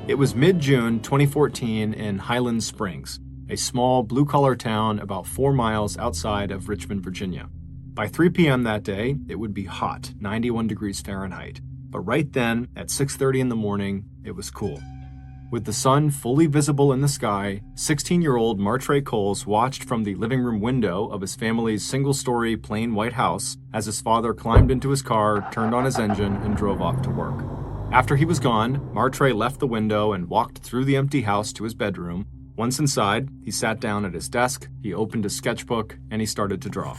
It was mid-June 2014 in Highland Springs, a small blue-collar town about 4 miles outside of Richmond, Virginia. By 3 p.m. that day, it would be hot, 91 degrees Fahrenheit. But right then, at 6:30 in the morning, it was cool. With the sun fully visible in the sky, 16-year-old Martre Coles watched from the living room window of his family's single-story plain white house as his father climbed into his car, turned on his engine, and drove off to work. After he was gone, Martre left the window and walked through the empty house to his bedroom. Once inside, he sat down at his desk, he opened his sketchbook, and he started to draw.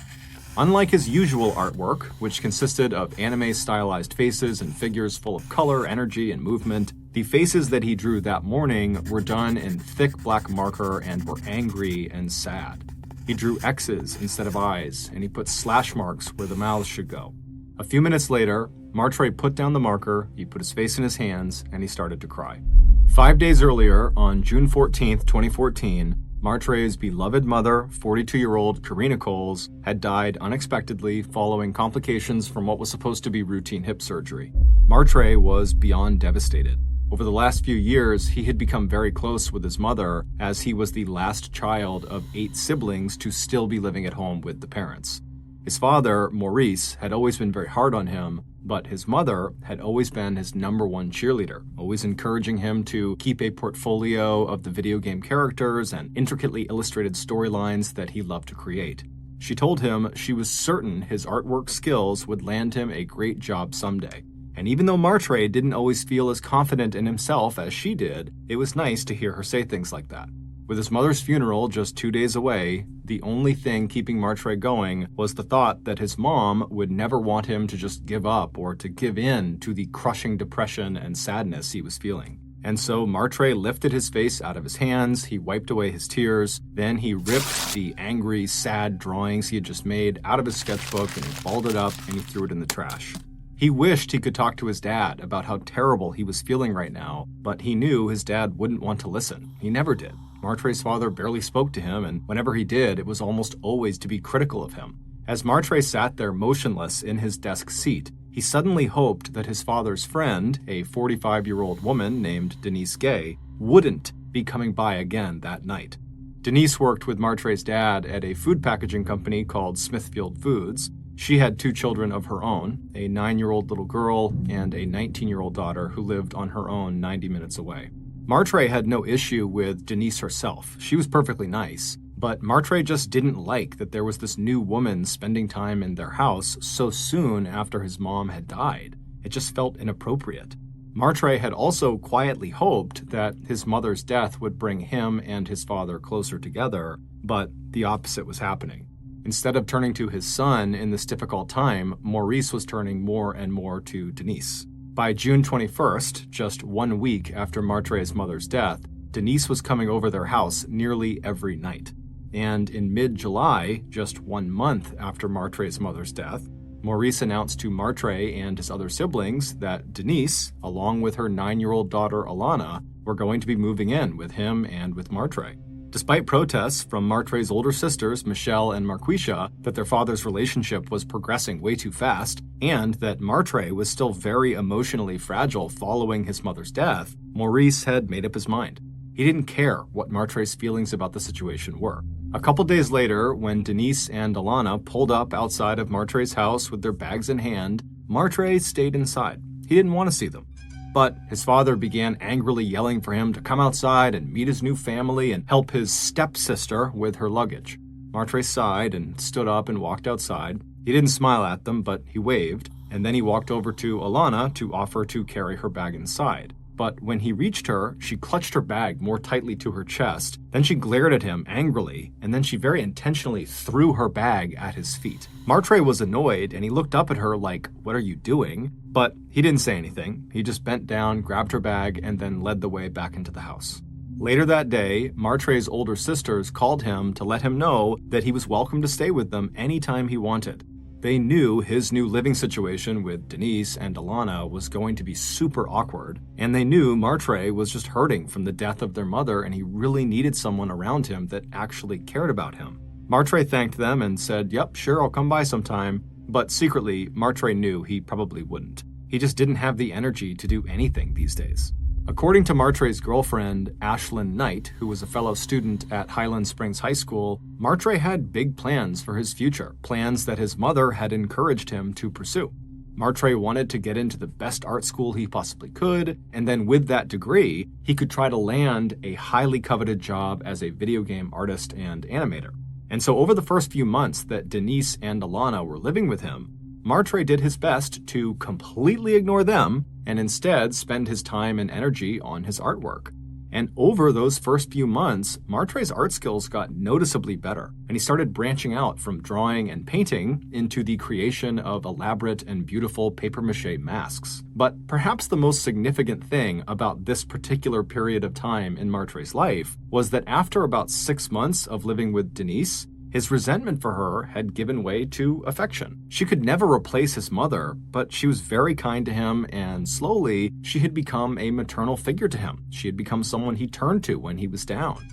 Unlike his usual artwork, which consisted of anime-stylized faces and figures full of color, energy, and movement, the faces that he drew that morning were done in thick black marker and were angry and sad. He drew X's instead of eyes, and he put slash marks where the mouths should go. A few minutes later, Martre put down the marker, he put his face in his hands, and he started to cry. 5 days earlier, on June 14, 2014, Martre's beloved mother, 42-year-old Karina Coles, had died unexpectedly following complications from what was supposed to be routine hip surgery. Martre was beyond devastated. Over the last few years, he had become very close with his mother, as he was the last child of 8 siblings to still be living at home with the parents. His father, Maurice, had always been very hard on him, but his mother had always been his #1 cheerleader, always encouraging him to keep a portfolio of the video game characters and intricately illustrated storylines that he loved to create. She told him she was certain his artwork skills would land him a great job someday. And even though Martre didn't always feel as confident in himself as she did, it was nice to hear her say things like that. With his mother's funeral just 2 days away, the only thing keeping Martre going was the thought that his mom would never want him to just give up or to give in to the crushing depression and sadness he was feeling. And so Martre lifted his face out of his hands, he wiped away his tears, then he ripped the angry, sad drawings he had just made out of his sketchbook and he balled it up and he threw it in the trash. He wished he could talk to his dad about how terrible he was feeling right now, but he knew his dad wouldn't want to listen. He never did. Martre's father barely spoke to him, and whenever he did, it was almost always to be critical of him. As Martre sat there motionless in his desk seat, he suddenly hoped that his father's friend, a 45-year-old woman named Denise Gay, wouldn't be coming by again that night. Denise worked with Martre's dad at a food packaging company called Smithfield Foods. She had 2 children of her own, a 9-year-old little girl and a 19-year-old daughter who lived on her own 90 minutes away. Martre had no issue with Denise herself. She was perfectly nice, but Martre just didn't like that there was this new woman spending time in their house so soon after his mom had died. It just felt inappropriate. Martre had also quietly hoped that his mother's death would bring him and his father closer together, but the opposite was happening. Instead of turning to his son in this difficult time, Maurice was turning more and more to Denise. By June 21st, just 1 week after Martre's mother's death, Denise was coming over their house nearly every night. And in mid-July, just 1 month after Martre's mother's death, Maurice announced to Martre and his other siblings that Denise, along with her 9-year-old daughter Alana, were going to be moving in with him and with Martre. Despite protests from Martre's older sisters, Michelle and Marquisha, that their father's relationship was progressing way too fast, and that Martre was still very emotionally fragile following his mother's death, Maurice had made up his mind. He didn't care what Martre's feelings about the situation were. A couple days later, when Denise and Alana pulled up outside of Martre's house with their bags in hand, Martre stayed inside. He didn't want to see them. But his father began angrily yelling for him to come outside and meet his new family and help his stepsister with her luggage. Martre sighed and stood up and walked outside. He didn't smile at them, but he waved, and then he walked over to Alana to offer to carry her bag inside. But when he reached her, she clutched her bag more tightly to her chest. Then she glared at him angrily, and then she very intentionally threw her bag at his feet. Martre was annoyed, and he looked up at her like, "What are you doing?" But he didn't say anything. He just bent down, grabbed her bag, and then led the way back into the house. Later that day, Martre's older sisters called him to let him know that he was welcome to stay with them anytime he wanted. They knew his new living situation with Denise and Alana was going to be super awkward, and they knew Martre was just hurting from the death of their mother and he really needed someone around him that actually cared about him. Martre thanked them and said, "Yep, sure, I'll come by sometime," but secretly, Martre knew he probably wouldn't. He just didn't have the energy to do anything these days. According to Martre's girlfriend, Ashlyn Knight, who was a fellow student at Highland Springs High School, Martre had big plans for his future, plans that his mother had encouraged him to pursue. Martre wanted to get into the best art school he possibly could, and then with that degree, he could try to land a highly coveted job as a video game artist and animator. And so over the first few months that Denise and Alana were living with him, Martre did his best to completely ignore them and instead spend his time and energy on his artwork. And over those first few months, Martre's art skills got noticeably better, and he started branching out from drawing and painting into the creation of elaborate and beautiful papier-mâché masks. But perhaps the most significant thing about this particular period of time in Martre's life was that after about 6 months of living with Denise, his resentment for her had given way to affection. She could never replace his mother, but she was very kind to him, and slowly, she had become a maternal figure to him. She had become someone he turned to when he was down.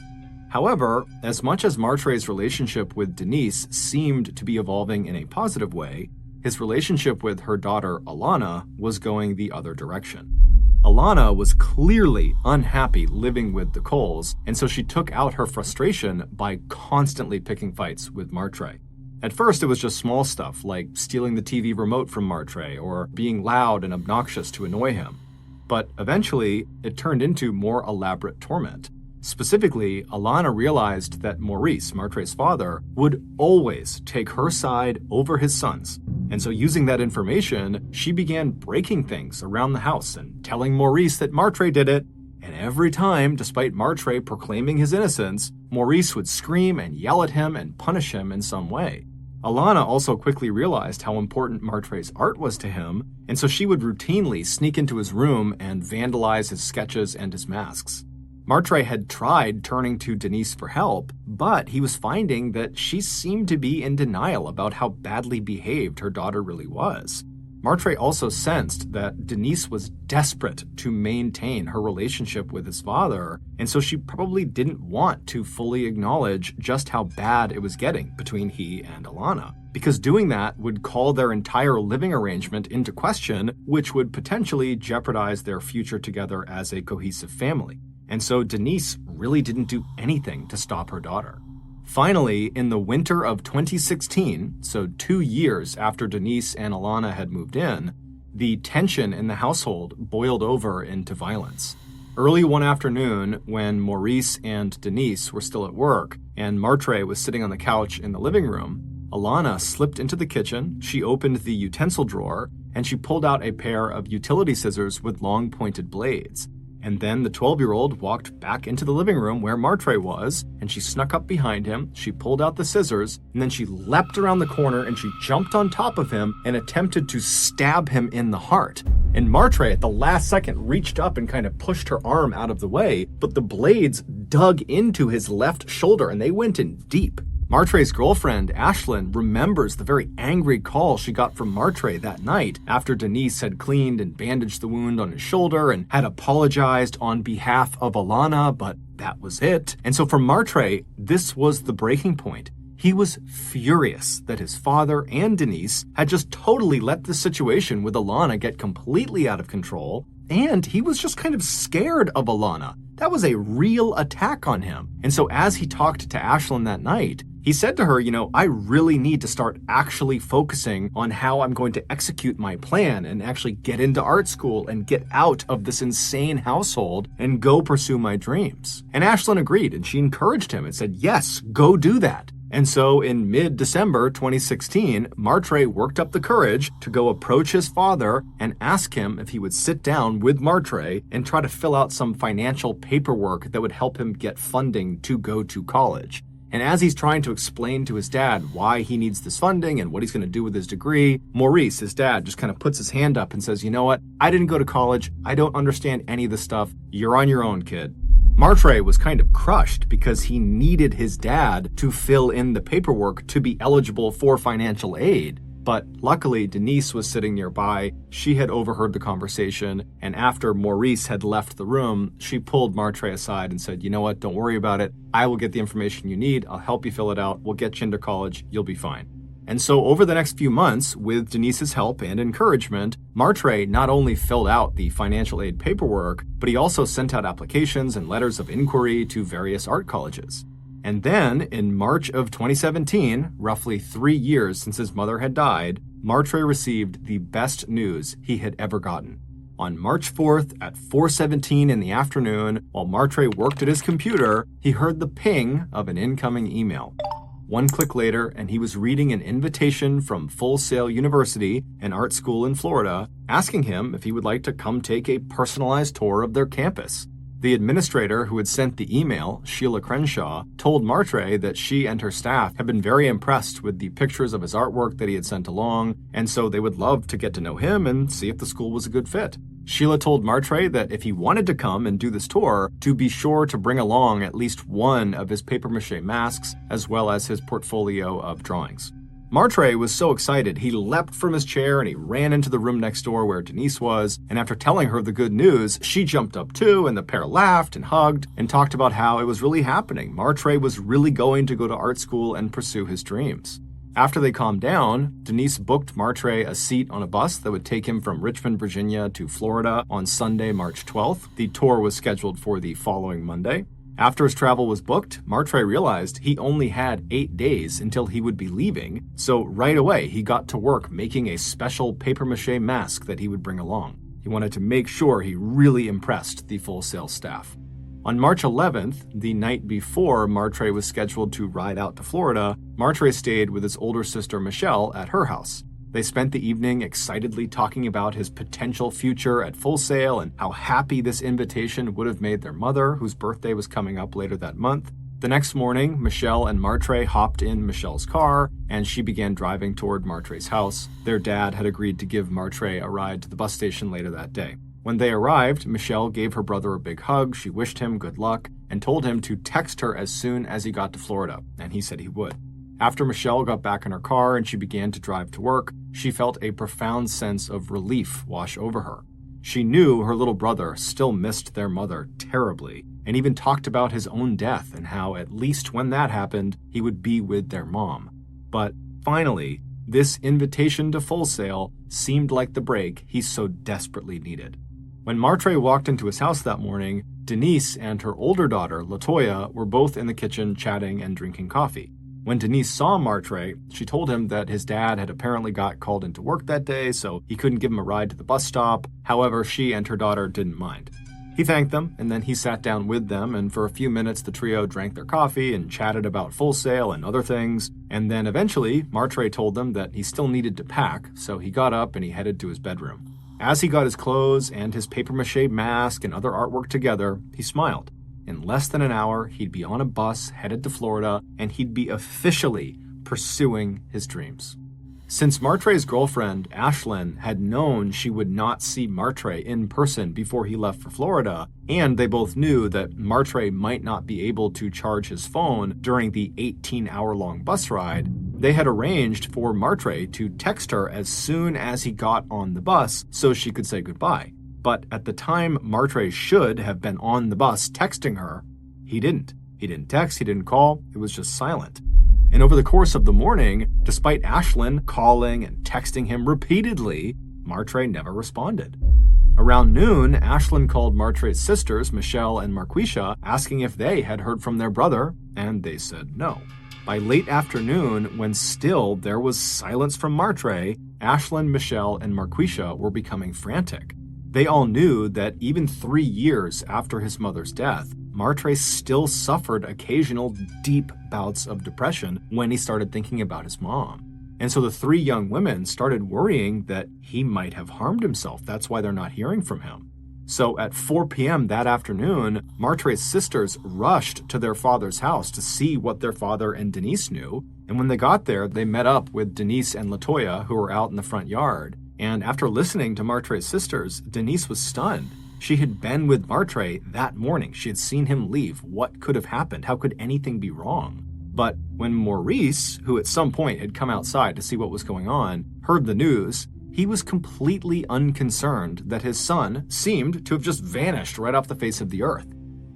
However, as much as Martre's relationship with Denise seemed to be evolving in a positive way, his relationship with her daughter Alana was going the other direction. Alana was clearly unhappy living with the Coles, and so she took out her frustration by constantly picking fights with Martre. At first, it was just small stuff like stealing the TV remote from Martre or being loud and obnoxious to annoy him. But eventually, it turned into more elaborate torment. Specifically, Alana realized that Maurice, Martre's father, would always take her side over his son's. And so using that information, she began breaking things around the house and telling Maurice that Martre did it. And every time, despite Martre proclaiming his innocence, Maurice would scream and yell at him and punish him in some way. Alana also quickly realized how important Martre's art was to him, and so she would routinely sneak into his room and vandalize his sketches and his masks. Martre had tried turning to Denise for help, but he was finding that she seemed to be in denial about how badly behaved her daughter really was. Martre also sensed that Denise was desperate to maintain her relationship with his father, and so she probably didn't want to fully acknowledge just how bad it was getting between he and Alana, because doing that would call their entire living arrangement into question, which would potentially jeopardize their future together as a cohesive family. And so Denise really didn't do anything to stop her daughter. Finally, in the winter of 2016, so 2 years after Denise and Alana had moved in, the tension in the household boiled over into violence. Early one afternoon, when Maurice and Denise were still at work, and Martre was sitting on the couch in the living room, Alana slipped into the kitchen, she opened the utensil drawer, and she pulled out a pair of utility scissors with long pointed blades. And then the 12-year-old walked back into the living room where Martre was, and she snuck up behind him, she pulled out the scissors, and then she leapt around the corner and she jumped on top of him and attempted to stab him in the heart. And Martre, at the last second, reached up and kind of pushed her arm out of the way, but the blades dug into his left shoulder and they went in deep. Martre's girlfriend, Ashlyn, remembers the very angry call she got from Martre that night after Denise had cleaned and bandaged the wound on his shoulder and had apologized on behalf of Alana, but that was it. And so for Martre, this was the breaking point. He was furious that his father and Denise had just totally let the situation with Alana get completely out of control, and he was just kind of scared of Alana. That was a real attack on him. And so as he talked to Ashlyn that night, he said to her, I really need to start actually focusing on how I'm going to execute my plan and actually get into art school and get out of this insane household and go pursue my dreams. And Ashlyn agreed, and she encouraged him and said, yes, go do that. And so in mid-December 2016, Martre worked up the courage to go approach his father and ask him if he would sit down with Martre and try to fill out some financial paperwork that would help him get funding to go to college. And as he's trying to explain to his dad why he needs this funding and what he's going to do with his degree, Maurice, his dad, just kind of puts his hand up and says, you know what? I didn't go to college. I don't understand any of this stuff. You're on your own, kid. Martre was kind of crushed because he needed his dad to fill in the paperwork to be eligible for financial aid. But luckily, Denise was sitting nearby. She had overheard the conversation, and after Maurice had left the room, she pulled Martre aside and said, you know what, don't worry about it. I will get the information you need. I'll help you fill it out. We'll get you into college. You'll be fine. And so over the next few months, with Denise's help and encouragement, Martre not only filled out the financial aid paperwork, but he also sent out applications and letters of inquiry to various art colleges. And then, in March of 2017, roughly 3 years since his mother had died, Martre received the best news he had ever gotten. On March 4th at 4:17 in the afternoon, while Martre worked at his computer, he heard the ping of an incoming email. One click later, and he was reading an invitation from Full Sail University, an art school in Florida, asking him if he would like to come take a personalized tour of their campus. The administrator who had sent the email, Sheila Crenshaw, told Martre that she and her staff had been very impressed with the pictures of his artwork that he had sent along, and so they would love to get to know him and see if the school was a good fit. Sheila told Martre that if he wanted to come and do this tour, to be sure to bring along at least one of his papier-mâché masks, as well as his portfolio of drawings. Martre was so excited, he leapt from his chair and he ran into the room next door where Denise was, and after telling her the good news, she jumped up too, and the pair laughed and hugged and talked about how it was really happening. Martre was really going to go to art school and pursue his dreams. After they calmed down, Denise booked Martre a seat on a bus that would take him from Richmond, Virginia to Florida on Sunday, March 12th. The tour was scheduled for the following Monday. After his travel was booked, Martre realized he only had 8 days until he would be leaving, so right away he got to work making a special papier-mâché mask that he would bring along. He wanted to make sure he really impressed the Full Sail staff. On March 11th, the night before Martre was scheduled to ride out to Florida, Martre stayed with his older sister Michelle at her house. They spent the evening excitedly talking about his potential future at Full Sail and how happy this invitation would have made their mother, whose birthday was coming up later that month. The next morning, Michelle and Martre hopped in Michelle's car, and she began driving toward Martre's house. Their dad had agreed to give Martre a ride to the bus station later that day. When they arrived, Michelle gave her brother a big hug, she wished him good luck, and told him to text her as soon as he got to Florida, and he said he would. After Michelle got back in her car and she began to drive to work, she felt a profound sense of relief wash over her. She knew her little brother still missed their mother terribly, and even talked about his own death and how, at least when that happened, he would be with their mom. But finally, this invitation to Full Sail seemed like the break he so desperately needed. When Martre walked into his house that morning, Denise and her older daughter, Latoya, were both in the kitchen chatting and drinking coffee. When Denise saw Martre, she told him that his dad had apparently got called into work that day, so he couldn't give him a ride to the bus stop. However, she and her daughter didn't mind. He thanked them, and then he sat down with them, and for a few minutes the trio drank their coffee and chatted about Full Sail and other things. And then eventually, Martre told them that he still needed to pack, so he got up and he headed to his bedroom. As he got his clothes and his papier-mâché mask and other artwork together, he smiled. In less than an hour, he'd be on a bus headed to Florida, and he'd be officially pursuing his dreams. Since Martre's girlfriend, Ashlyn, had known she would not see Martre in person before he left for Florida, and they both knew that Martre might not be able to charge his phone during the 18-hour-long bus ride, they had arranged for Martre to text her as soon as he got on the bus so she could say goodbye. But at the time Martre should have been on the bus texting her, he didn't. He didn't text, he didn't call, it was just silent. And over the course of the morning, despite Ashlyn calling and texting him repeatedly, Martre never responded. Around noon, Ashlyn called Martre's sisters, Michelle and Marquisha, asking if they had heard from their brother, and they said no. By late afternoon, when still there was silence from Martre, Ashlyn, Michelle, and Marquisha were becoming frantic. They all knew that even 3 years after his mother's death, Martre still suffered occasional deep bouts of depression when he started thinking about his mom. And so the 3 young women started worrying that he might have harmed himself. That's why they're not hearing from him. So at 4 p.m. that afternoon, Martre's sisters rushed to their father's house to see what their father and Denise knew. And when they got there, they met up with Denise and Latoya, who were out in the front yard. And after listening to Martre's sisters, Denise was stunned. She had been with Martre that morning. She had seen him leave. What could have happened? How could anything be wrong? But when Maurice, who at some point had come outside to see what was going on, heard the news, he was completely unconcerned that his son seemed to have just vanished right off the face of the earth.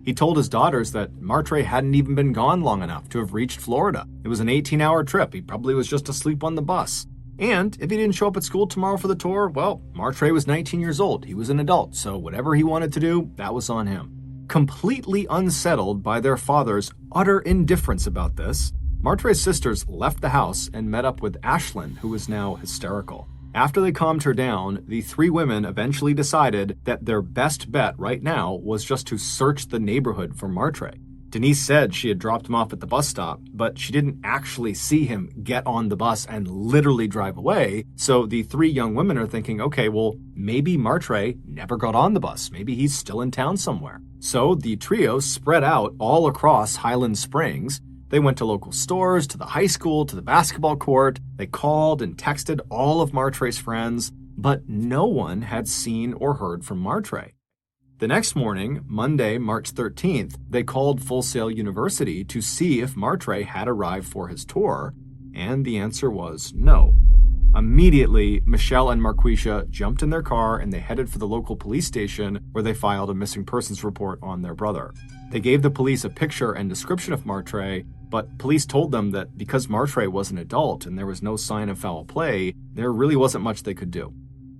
He told his daughters that Martre hadn't even been gone long enough to have reached Florida. It was an 18-hour trip. He probably was just asleep on the bus. And if he didn't show up at school tomorrow for the tour, well, Martre was 19 years old. He was an adult, so whatever he wanted to do, that was on him. Completely unsettled by their father's utter indifference about this, Martre's sisters left the house and met up with Ashlyn, who was now hysterical. After they calmed her down, the three women eventually decided that their best bet right now was just to search the neighborhood for Martre. Denise said she had dropped him off at the bus stop, but she didn't actually see him get on the bus and literally drive away. So the three young women are thinking, okay, well, maybe Martre never got on the bus. Maybe he's still in town somewhere. So the trio spread out all across Highland Springs. They went to local stores, to the high school, to the basketball court. They called and texted all of Martre's friends, but no one had seen or heard from Martre. The next morning, Monday, March 13th, they called Full Sail University to see if Martre had arrived for his tour, and the answer was no. Immediately, Michelle and Marquisha jumped in their car and they headed for the local police station where they filed a missing persons report on their brother. They gave the police a picture and description of Martre, but police told them that because Martre was an adult and there was no sign of foul play, there really wasn't much they could do.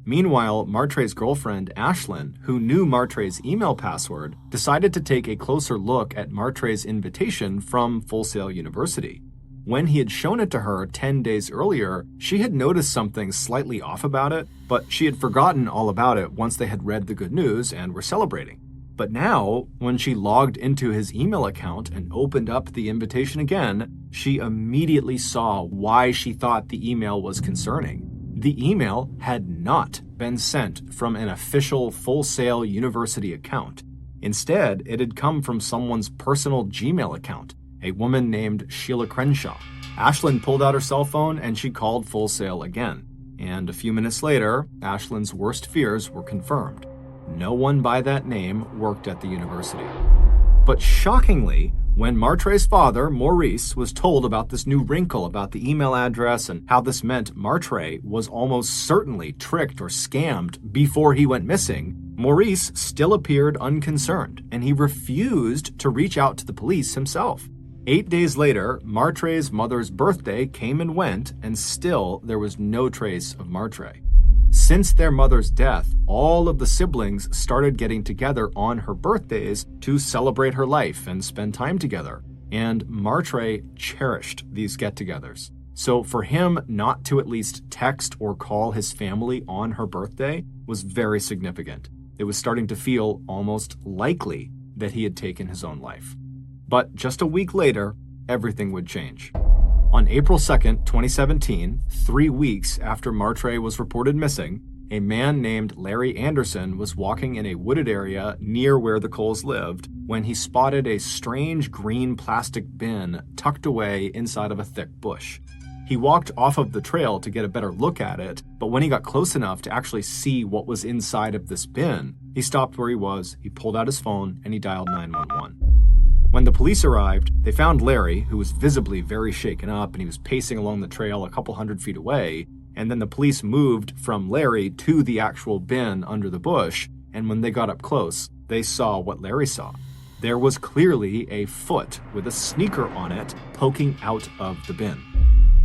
Meanwhile, Martre's girlfriend, Ashlyn, who knew Martre's email password, decided to take a closer look at Martre's invitation from Full Sail University. When he had shown it to her 10 days earlier, she had noticed something slightly off about it, but she had forgotten all about it once they had read the good news and were celebrating. But now, when she logged into his email account and opened up the invitation again, she immediately saw why she thought the email was concerning. The email had not been sent from an official Full Sail University account. Instead, it had come from someone's personal Gmail account, a woman named Sheila Crenshaw. Ashlyn pulled out her cell phone and she called Full Sail again. And a few minutes later, Ashlyn's worst fears were confirmed. No one by that name worked at the university. But shockingly, when Martre's father, Maurice, was told about this new wrinkle about the email address and how this meant Martre was almost certainly tricked or scammed before he went missing, Maurice still appeared unconcerned, and he refused to reach out to the police himself. 8 days later, Martre's mother's birthday came and went, and still there was no trace of Martre. Since their mother's death, all of the siblings started getting together on her birthdays to celebrate her life and spend time together. And Martre cherished these get-togethers. So for him not to at least text or call his family on her birthday was very significant. It was starting to feel almost likely that he had taken his own life. But just a week later, everything would change. On April 2nd, 2017, 3 weeks after Martre was reported missing, a man named Larry Anderson was walking in a wooded area near where the Coles lived when he spotted a strange green plastic bin tucked away inside of a thick bush. He walked off of the trail to get a better look at it, but when he got close enough to actually see what was inside of this bin, he stopped where he was, he pulled out his phone, and he dialed 911. When the police arrived, they found Larry, who was visibly very shaken up, and he was pacing along the trail a couple hundred feet away, and then the police moved from Larry to the actual bin under the bush, and when they got up close, they saw what Larry saw. There was clearly a foot with a sneaker on it poking out of the bin.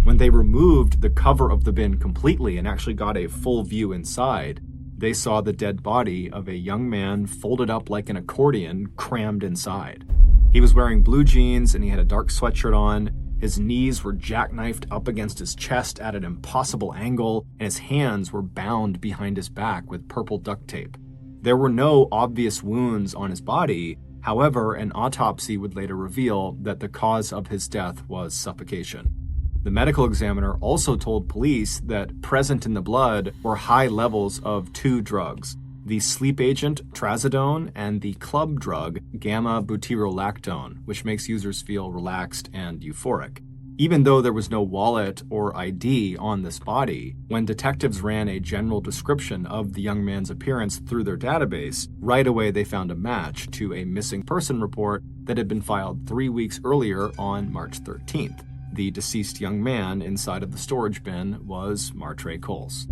When they removed the cover of the bin completely and actually got a full view inside, they saw the dead body of a young man folded up like an accordion crammed inside. He was wearing blue jeans and he had a dark sweatshirt on. His knees were jackknifed up against his chest at an impossible angle, and his hands were bound behind his back with purple duct tape. There were no obvious wounds on his body. However, an autopsy would later reveal that the cause of his death was suffocation. The medical examiner also told police that present in the blood were high levels of two drugs, the sleep agent trazodone and the club drug gamma-butyrolactone, which makes users feel relaxed and euphoric. Even though there was no wallet or ID on this body, when detectives ran a general description of the young man's appearance through their database, right away they found a match to a missing person report that had been filed 3 weeks earlier on March 13th. The deceased young man inside of the storage bin was Martre Coles.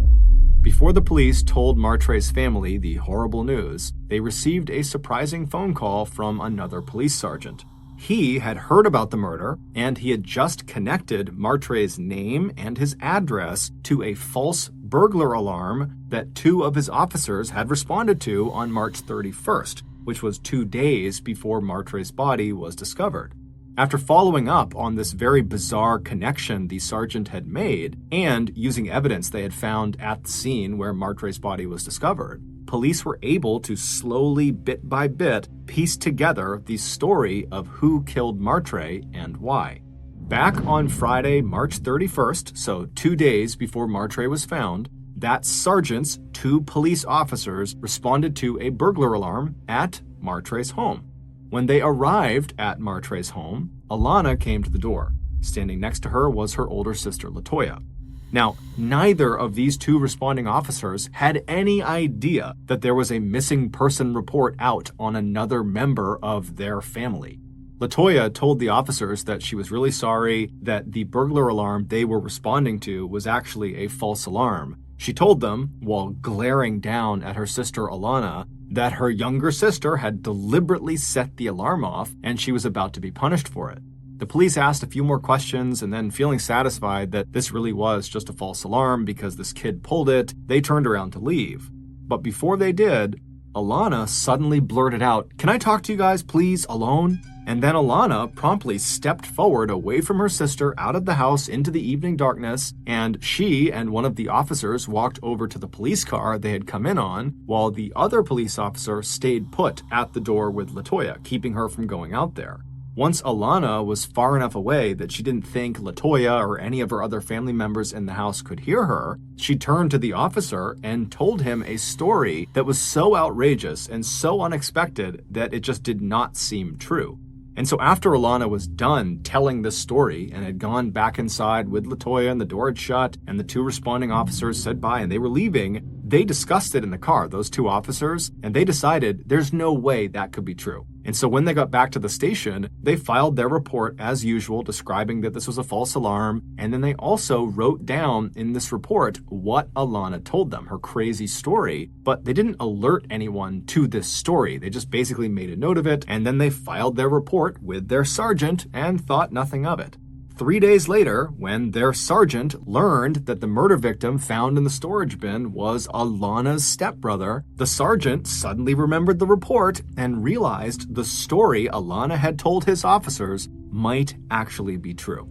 Before the police told Martre's family the horrible news, they received a surprising phone call from another police sergeant. He had heard about the murder, and he had just connected Martre's name and his address to a false burglar alarm that 2 of his officers had responded to on March 31st, which was 2 days before Martre's body was discovered. After following up on this very bizarre connection the sergeant had made, and using evidence they had found at the scene where Martre's body was discovered, police were able to slowly, bit by bit, piece together the story of who killed Martre and why. Back on Friday, March 31st, so 2 days before Martre was found, that sergeant's 2 police officers responded to a burglar alarm at Martre's home. When they arrived at Martre's home, Alana came to the door. Standing next to her was her older sister, Latoya. Now, neither of these 2 responding officers had any idea that there was a missing person report out on another member of their family. Latoya told the officers that she was really sorry that the burglar alarm they were responding to was actually a false alarm. She told them, while glaring down at her sister Alana, that her younger sister had deliberately set the alarm off and she was about to be punished for it. The police asked a few more questions, and then, feeling satisfied that this really was just a false alarm because this kid pulled it, they turned around to leave. But before they did, Alana suddenly blurted out, "Can I talk to you guys, please, alone?" And then Alana promptly stepped forward away from her sister out of the house into the evening darkness, and she and one of the officers walked over to the police car they had come in on, while the other police officer stayed put at the door with Latoya, keeping her from going out there. Once Alana was far enough away that she didn't think Latoya or any of her other family members in the house could hear her, she turned to the officer and told him a story that was so outrageous and so unexpected that it just did not seem true. And so after Alana was done telling this story and had gone back inside with Latoya and the door had shut and the 2 responding officers said bye and they were leaving, they discussed it in the car, those 2 officers, and they decided there's no way that could be true. And so when they got back to the station, they filed their report as usual, describing that this was a false alarm, and then they also wrote down in this report what Alana told them, her crazy story, but they didn't alert anyone to this story. They just basically made a note of it, and then they filed their report with their sergeant and thought nothing of it. 3 days later, when their sergeant learned that the murder victim found in the storage bin was Alana's stepbrother, the sergeant suddenly remembered the report and realized the story Alana had told his officers might actually be true.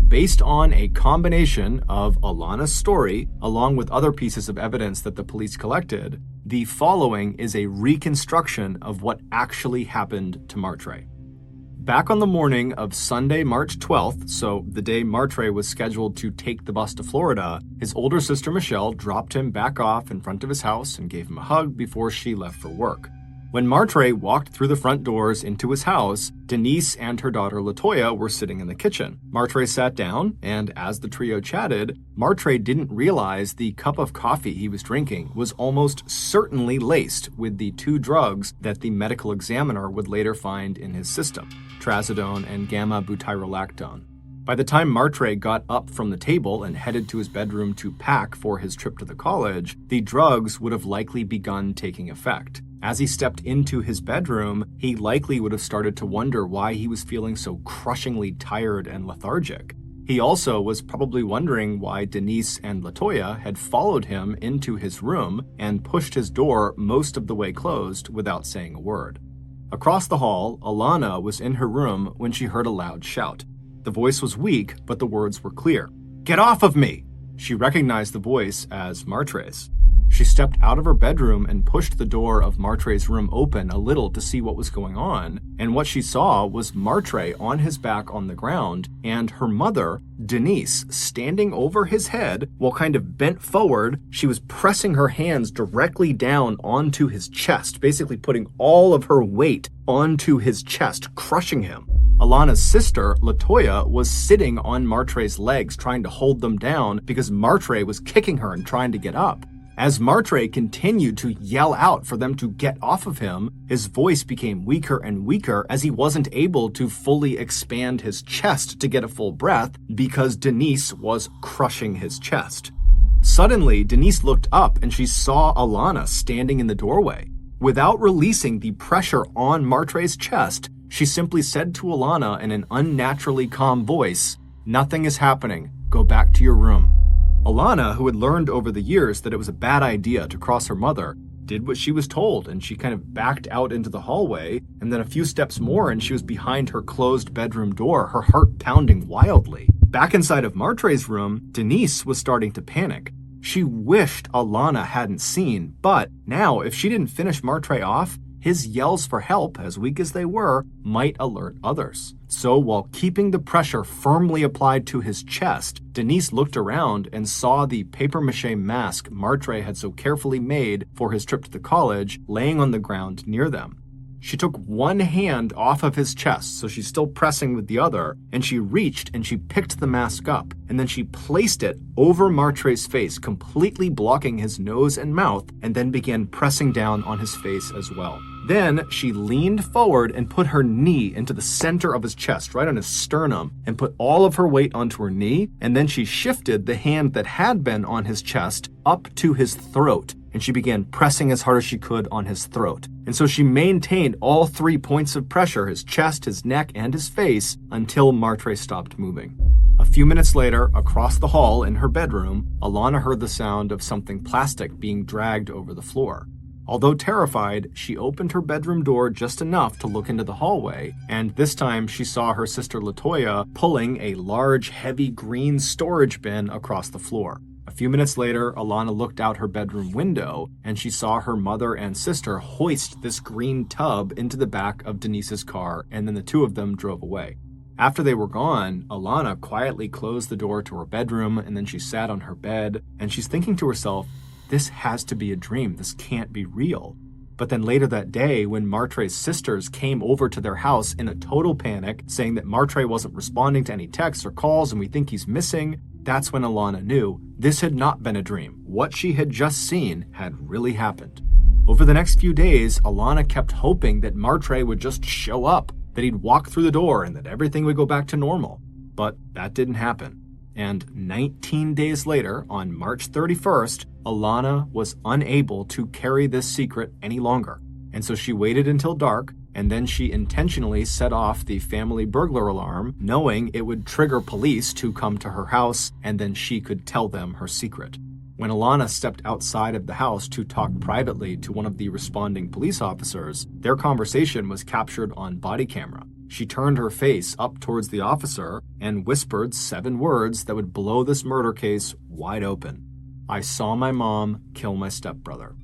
Based on a combination of Alana's story, along with other pieces of evidence that the police collected, the following is a reconstruction of what actually happened to Martre. Back on the morning of Sunday, March 12th, so the day Martre was scheduled to take the bus to Florida, his older sister Michelle dropped him back off in front of his house and gave him a hug before she left for work. When Martre walked through the front doors into his house, Denise and her daughter Latoya were sitting in the kitchen. Martre sat down, and as the trio chatted, Martre didn't realize the cup of coffee he was drinking was almost certainly laced with the 2 drugs that the medical examiner would later find in his system, trazodone and gamma-butyrolactone. By the time Martre got up from the table and headed to his bedroom to pack for his trip to the college, the drugs would have likely begun taking effect. As he stepped into his bedroom, he likely would have started to wonder why he was feeling so crushingly tired and lethargic. He also was probably wondering why Denise and Latoya had followed him into his room and pushed his door most of the way closed without saying a word. Across the hall, Alana was in her room when she heard a loud shout. The voice was weak, but the words were clear. "Get off of me!" She recognized the voice as Martre's. She stepped out of her bedroom and pushed the door of Martre's room open a little to see what was going on, and what she saw was Martre on his back on the ground, and her mother, Denise, standing over his head while kind of bent forward. She was pressing her hands directly down onto his chest, basically putting all of her weight onto his chest, crushing him. Alana's sister, Latoya, was sitting on Martre's legs trying to hold them down because Martre was kicking her and trying to get up. As Martre continued to yell out for them to get off of him, his voice became weaker and weaker as he wasn't able to fully expand his chest to get a full breath because Denise was crushing his chest. Suddenly, Denise looked up and she saw Alana standing in the doorway. Without releasing the pressure on Martre's chest, she simply said to Alana in an unnaturally calm voice, "Nothing is happening. Go back to your room." Alana, who had learned over the years that it was a bad idea to cross her mother, did what she was told, and she kind of backed out into the hallway, and then a few steps more and she was behind her closed bedroom door, her heart pounding wildly. Back inside of Martre's room, Denise was starting to panic. She wished Alana hadn't seen, but now if she didn't finish Martre off, his yells for help, as weak as they were, might alert others. So while keeping the pressure firmly applied to his chest, Denise looked around and saw the papier-mâché mask Martre had so carefully made for his trip to the college laying on the ground near them. She took one hand off of his chest, so she's still pressing with the other, and she reached and she picked the mask up, and then she placed it over Martre's face, completely blocking his nose and mouth, and then began pressing down on his face as well. Then she leaned forward and put her knee into the center of his chest, right on his sternum, and put all of her weight onto her knee, and then she shifted the hand that had been on his chest up to his throat, and she began pressing as hard as she could on his throat. And so she maintained all 3 points of pressure, his chest, his neck, and his face, until Martre stopped moving. A few minutes later, across the hall in her bedroom, Alana heard the sound of something plastic being dragged over the floor. Although terrified, she opened her bedroom door just enough to look into the hallway, and this time she saw her sister Latoya pulling a large, heavy green storage bin across the floor. A few minutes later, Alana looked out her bedroom window, and she saw her mother and sister hoist this green tub into the back of Denise's car, and then the two of them drove away. After they were gone, Alana quietly closed the door to her bedroom, and then she sat on her bed, and she's thinking to herself, this has to be a dream. This can't be real. But then later that day, when Martre's sisters came over to their house in a total panic, saying that Martre wasn't responding to any texts or calls and we think he's missing, that's when Alana knew this had not been a dream. What she had just seen had really happened. Over the next few days, Alana kept hoping that Martre would just show up, that he'd walk through the door and that everything would go back to normal. But that didn't happen. And 19 days later, on March 31st, Alana was unable to carry this secret any longer. And so she waited until dark, and then she intentionally set off the family burglar alarm, knowing it would trigger police to come to her house, and then she could tell them her secret. When Alana stepped outside of the house to talk privately to one of the responding police officers, their conversation was captured on body camera. She turned her face up towards the officer and whispered 7 words that would blow this murder case wide open. "I saw my mom kill my stepbrother."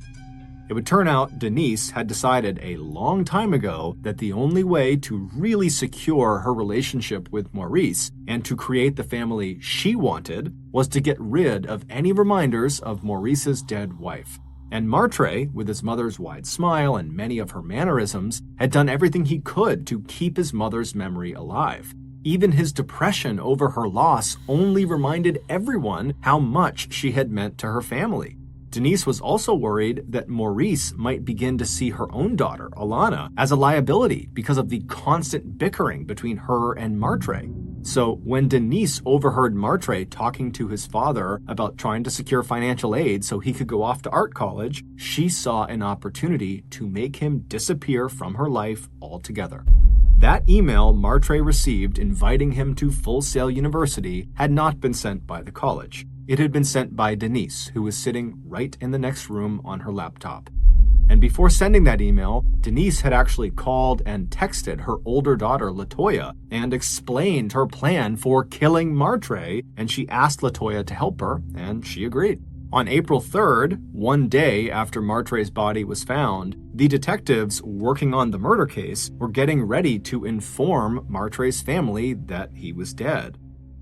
It would turn out Denise had decided a long time ago that the only way to really secure her relationship with Maurice and to create the family she wanted was to get rid of any reminders of Maurice's dead wife. And Martre, with his mother's wide smile and many of her mannerisms, had done everything he could to keep his mother's memory alive. Even his depression over her loss only reminded everyone how much she had meant to her family. Denise was also worried that Maurice might begin to see her own daughter, Alana, as a liability because of the constant bickering between her and Martre. So when Denise overheard Martre talking to his father about trying to secure financial aid so he could go off to art college, she saw an opportunity to make him disappear from her life altogether. That email Martre received inviting him to Full Sail University had not been sent by the college. It had been sent by Denise, who was sitting right in the next room on her laptop. And before sending that email, Denise had actually called and texted her older daughter, Latoya, and explained her plan for killing Martre, and she asked Latoya to help her, and she agreed. On April 3rd, one day after Martre's body was found, the detectives working on the murder case were getting ready to inform Martre's family that he was dead.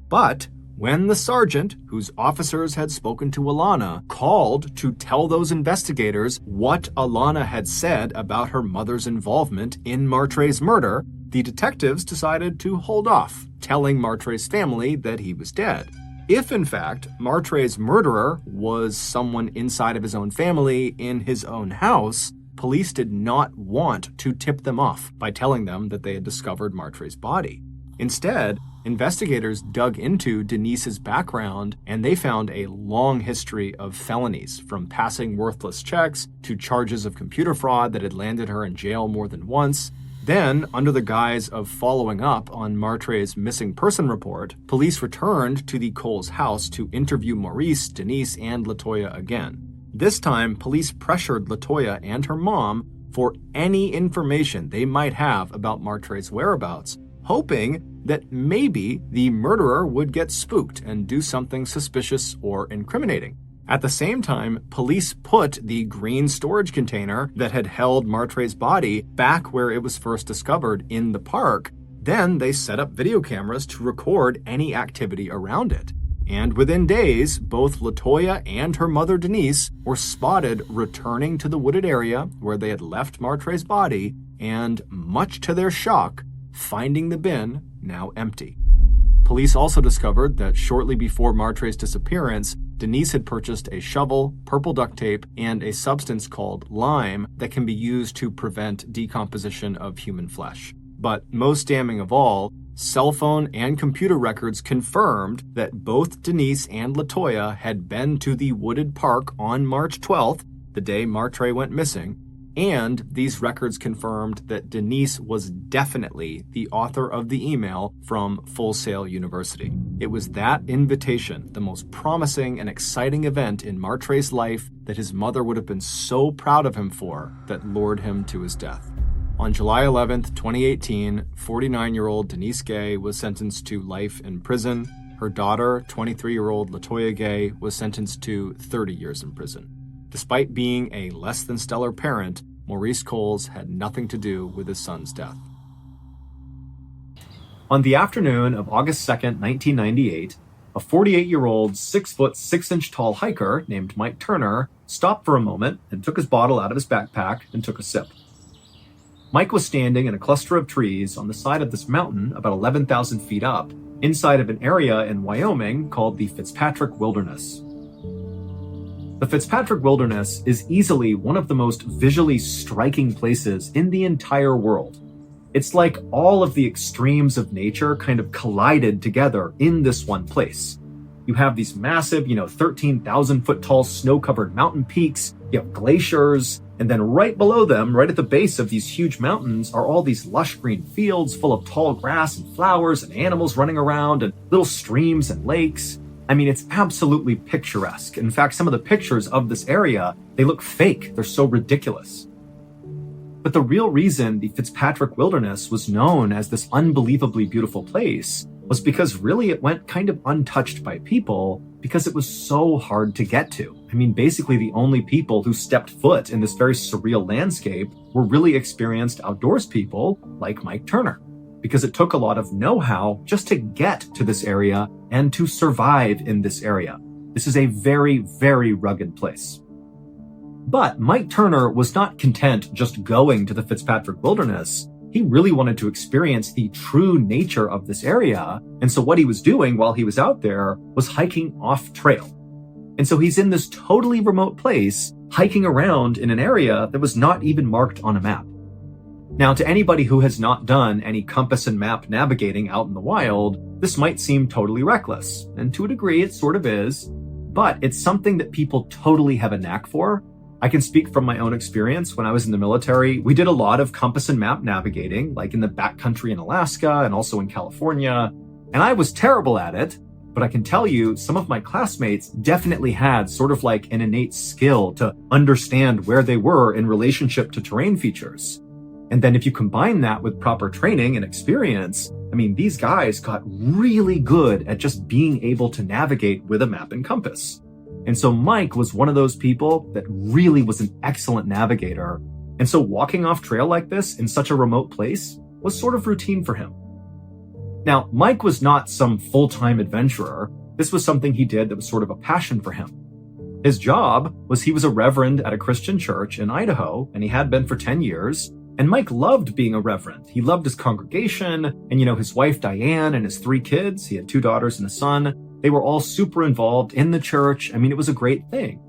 But when the sergeant, whose officers had spoken to Alana, called to tell those investigators what Alana had said about her mother's involvement in Martre's murder, the detectives decided to hold off telling Martre's family that he was dead. If, in fact, Martre's murderer was someone inside of his own family in his own house, police did not want to tip them off by telling them that they had discovered Martre's body. Instead, investigators dug into Denise's background and they found a long history of felonies, from passing worthless checks to charges of computer fraud that had landed her in jail more than once. Then, under the guise of following up on Martre's missing person report, police returned to the Coles house to interview Maurice, Denise, and LaToya again. This time, police pressured LaToya and her mom for any information they might have about Martre's whereabouts, hoping that maybe the murderer would get spooked and do something suspicious or incriminating. At the same time, police put the green storage container that had held Martre's body back where it was first discovered in the park. Then they set up video cameras to record any activity around it. And within days, both LaToya and her mother Denise were spotted returning to the wooded area where they had left Martre's body and, much to their shock, finding the bin now empty. Police also discovered that shortly before Martre's disappearance, Denise had purchased a shovel, purple duct tape, and a substance called lime that can be used to prevent decomposition of human flesh. But most damning of all, cell phone and computer records confirmed that both Denise and LaToya had been to the wooded park on March 12th, the day Martre went missing, and these records confirmed that Denise was definitely the author of the email from Full Sail University. It was that invitation, the most promising and exciting event in Martre's life that his mother would have been so proud of him for, that lured him to his death. On July 11th, 2018, 49-year-old Denise Gay was sentenced to life in prison. Her daughter, 23-year-old LaToya Gay, was sentenced to 30 years in prison. Despite being a less than stellar parent, Maurice Coles had nothing to do with his son's death. On the afternoon of August 2nd, 1998, a 48-year-old, 6-foot 6-inch tall hiker named Mike Turner stopped for a moment and took his bottle out of his backpack and took a sip. Mike was standing in a cluster of trees on the side of this mountain about 11,000 feet up, inside of an area in Wyoming called the Fitzpatrick Wilderness. The Fitzpatrick Wilderness is easily one of the most visually striking places in the entire world. It's like all of the extremes of nature kind of collided together in this one place. You have these massive, 13,000 foot tall snow-covered mountain peaks, you have glaciers, and then right below them, right at the base of these huge mountains, are all these lush green fields full of tall grass and flowers and animals running around and little streams and lakes. I mean, it's absolutely picturesque. In fact, some of the pictures of this area, they look fake. They're so ridiculous. But the real reason the Fitzpatrick Wilderness was known as this unbelievably beautiful place was because really it went kind of untouched by people because it was so hard to get to. I mean, basically the only people who stepped foot in this very surreal landscape were really experienced outdoors people like Mike Turner, because it took a lot of know-how just to get to this area and to survive in this area. This is a very, very rugged place. But Mike Turner was not content just going to the Fitzpatrick Wilderness. He really wanted to experience the true nature of this area. And so what he was doing while he was out there was hiking off trail. And so he's in this totally remote place, hiking around in an area that was not even marked on a map. Now, to anybody who has not done any compass and map navigating out in the wild, this might seem totally reckless. And to a degree, it sort of is. But it's something that people totally have a knack for. I can speak from my own experience. When I was in the military, we did a lot of compass and map navigating, like in the backcountry in Alaska and also in California. And I was terrible at it, but I can tell you some of my classmates definitely had sort of like an innate skill to understand where they were in relationship to terrain features. And then if you combine that with proper training and experience, I mean, these guys got really good at just being able to navigate with a map and compass. And so Mike was one of those people that really was an excellent navigator. And so walking off trail like this in such a remote place was sort of routine for him. Now, Mike was not some full-time adventurer. This was something he did that was sort of a passion for him. His job was he was a reverend at a Christian church in Idaho, and he had been for 10 years. And Mike loved being a reverend. He loved his congregation and, his wife Diane and his 3 kids. He had 2 daughters and a son. They were all super involved in the church. I mean, it was a great thing.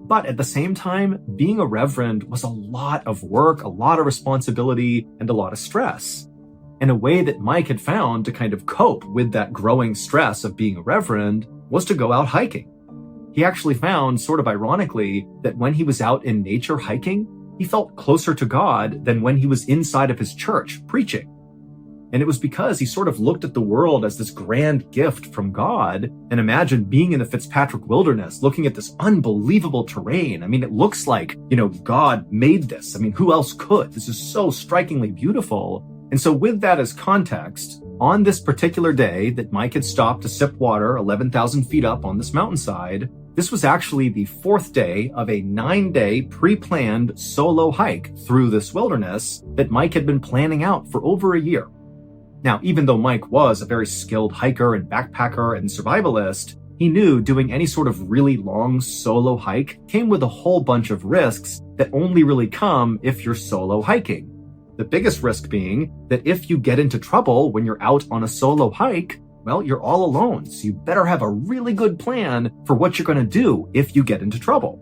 But at the same time, being a reverend was a lot of work, a lot of responsibility, and a lot of stress. And a way that Mike had found to kind of cope with that growing stress of being a reverend was to go out hiking. He actually found, sort of ironically, that when he was out in nature hiking, he felt closer to God than when he was inside of his church preaching. And it was because he sort of looked at the world as this grand gift from God and imagined being in the Fitzpatrick wilderness, looking at this unbelievable terrain. I mean, it looks like, God made this. I mean, who else could? This is so strikingly beautiful. And so with that as context, on this particular day that Mike had stopped to sip water 11,000 feet up on this mountainside, this was actually the 4th day of a 9-day pre-planned solo hike through this wilderness that Mike had been planning out for over a year. Now, even though Mike was a very skilled hiker and backpacker and survivalist, he knew doing any sort of really long solo hike came with a whole bunch of risks that only really come if you're solo hiking. The biggest risk being that if you get into trouble when you're out on a solo hike, well, you're all alone, so you better have a really good plan for what you're going to do if you get into trouble.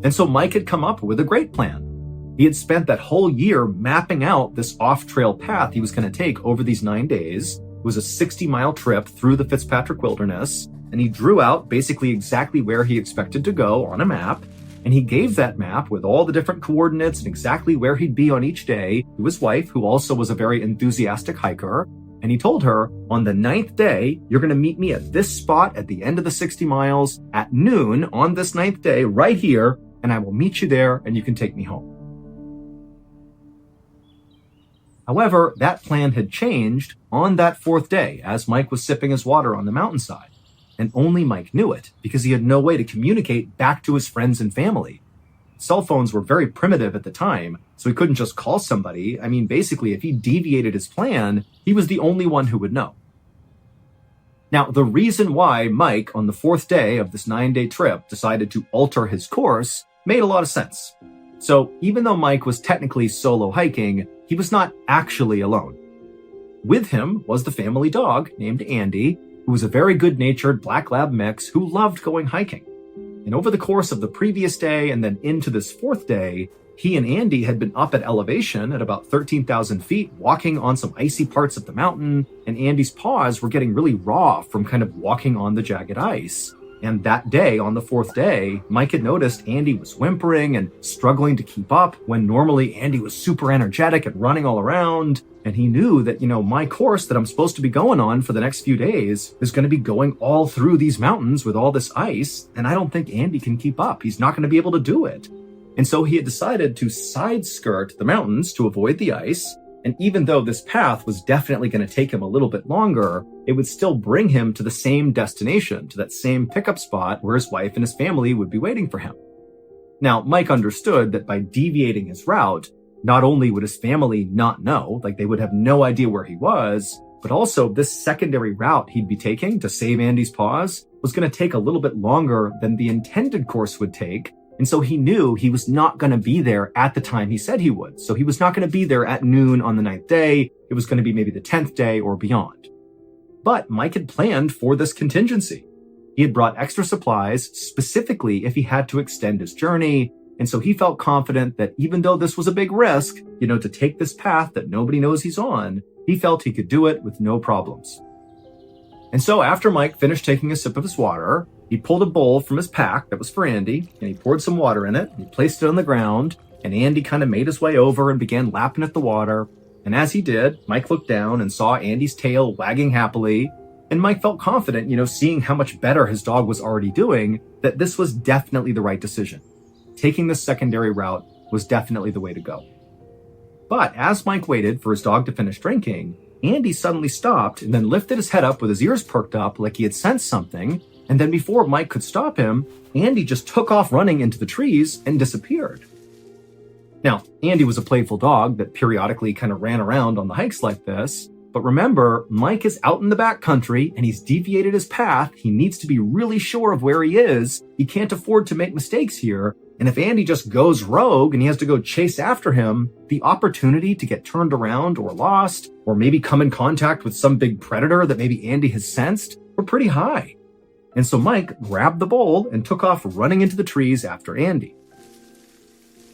And so Mike had come up with a great plan. He had spent that whole year mapping out this off-trail path he was going to take over these 9 days. It was a 60-mile trip through the Fitzpatrick wilderness, and he drew out basically exactly where he expected to go on a map, and he gave that map with all the different coordinates and exactly where he'd be on each day to his wife, who also was a very enthusiastic hiker. And he told her, on the 9th day, you're going to meet me at this spot at the end of the 60 miles at noon on this 9th day right here, and I will meet you there and you can take me home. However, that plan had changed on that 4th day as Mike was sipping his water on the mountainside. And only Mike knew it because he had no way to communicate back to his friends and family. Cell phones were very primitive at the time, so he couldn't just call somebody. I mean, basically, if he deviated his plan, he was the only one who would know. Now, the reason why Mike, on the 4th day of this 9-day trip, decided to alter his course made a lot of sense. So even though Mike was technically solo hiking, he was not actually alone. With him was the family dog named Andy, who was a very good-natured black lab mix who loved going hiking. And over the course of the previous day and then into this 4th day, he and Andy had been up at elevation at about 13,000 feet, walking on some icy parts of the mountain, and Andy's paws were getting really raw from kind of walking on the jagged ice. And that day, on the 4th day, Mike had noticed Andy was whimpering and struggling to keep up when normally Andy was super energetic and running all around. And he knew that, my course that I'm supposed to be going on for the next few days is going to be going all through these mountains with all this ice. And I don't think Andy can keep up. He's not going to be able to do it. And so he had decided to side skirt the mountains to avoid the ice. And even though this path was definitely going to take him a little bit longer, it would still bring him to the same destination, to that same pickup spot where his wife and his family would be waiting for him. Now, Mike understood that by deviating his route, not only would his family not know, like they would have no idea where he was, but also this secondary route he'd be taking to save Andy's paws was going to take a little bit longer than the intended course would take. And so he knew he was not going to be there at the time he said he would. So he was not going to be there at noon on the 9th day. It was going to be maybe the 10th day or beyond. But Mike had planned for this contingency. He had brought extra supplies specifically if he had to extend his journey. And so he felt confident that even though this was a big risk, to take this path that nobody knows he's on, he felt he could do it with no problems. And so after Mike finished taking a sip of his water, he pulled a bowl from his pack that was for Andy, and he poured some water in it, and he placed it on the ground, and Andy kind of made his way over and began lapping at the water. And as he did, Mike looked down and saw Andy's tail wagging happily, and Mike felt confident, seeing how much better his dog was already doing, that this was definitely the right decision. Taking this secondary route was definitely the way to go. But as Mike waited for his dog to finish drinking, Andy suddenly stopped and then lifted his head up with his ears perked up like he had sensed something. And then before Mike could stop him, Andy just took off running into the trees and disappeared. Now, Andy was a playful dog that periodically kind of ran around on the hikes like this. But remember, Mike is out in the backcountry and he's deviated his path. He needs to be really sure of where he is. He can't afford to make mistakes here. And if Andy just goes rogue and he has to go chase after him, the opportunity to get turned around or lost, or maybe come in contact with some big predator that maybe Andy has sensed, were pretty high. And so Mike grabbed the bowl and took off running into the trees after Andy.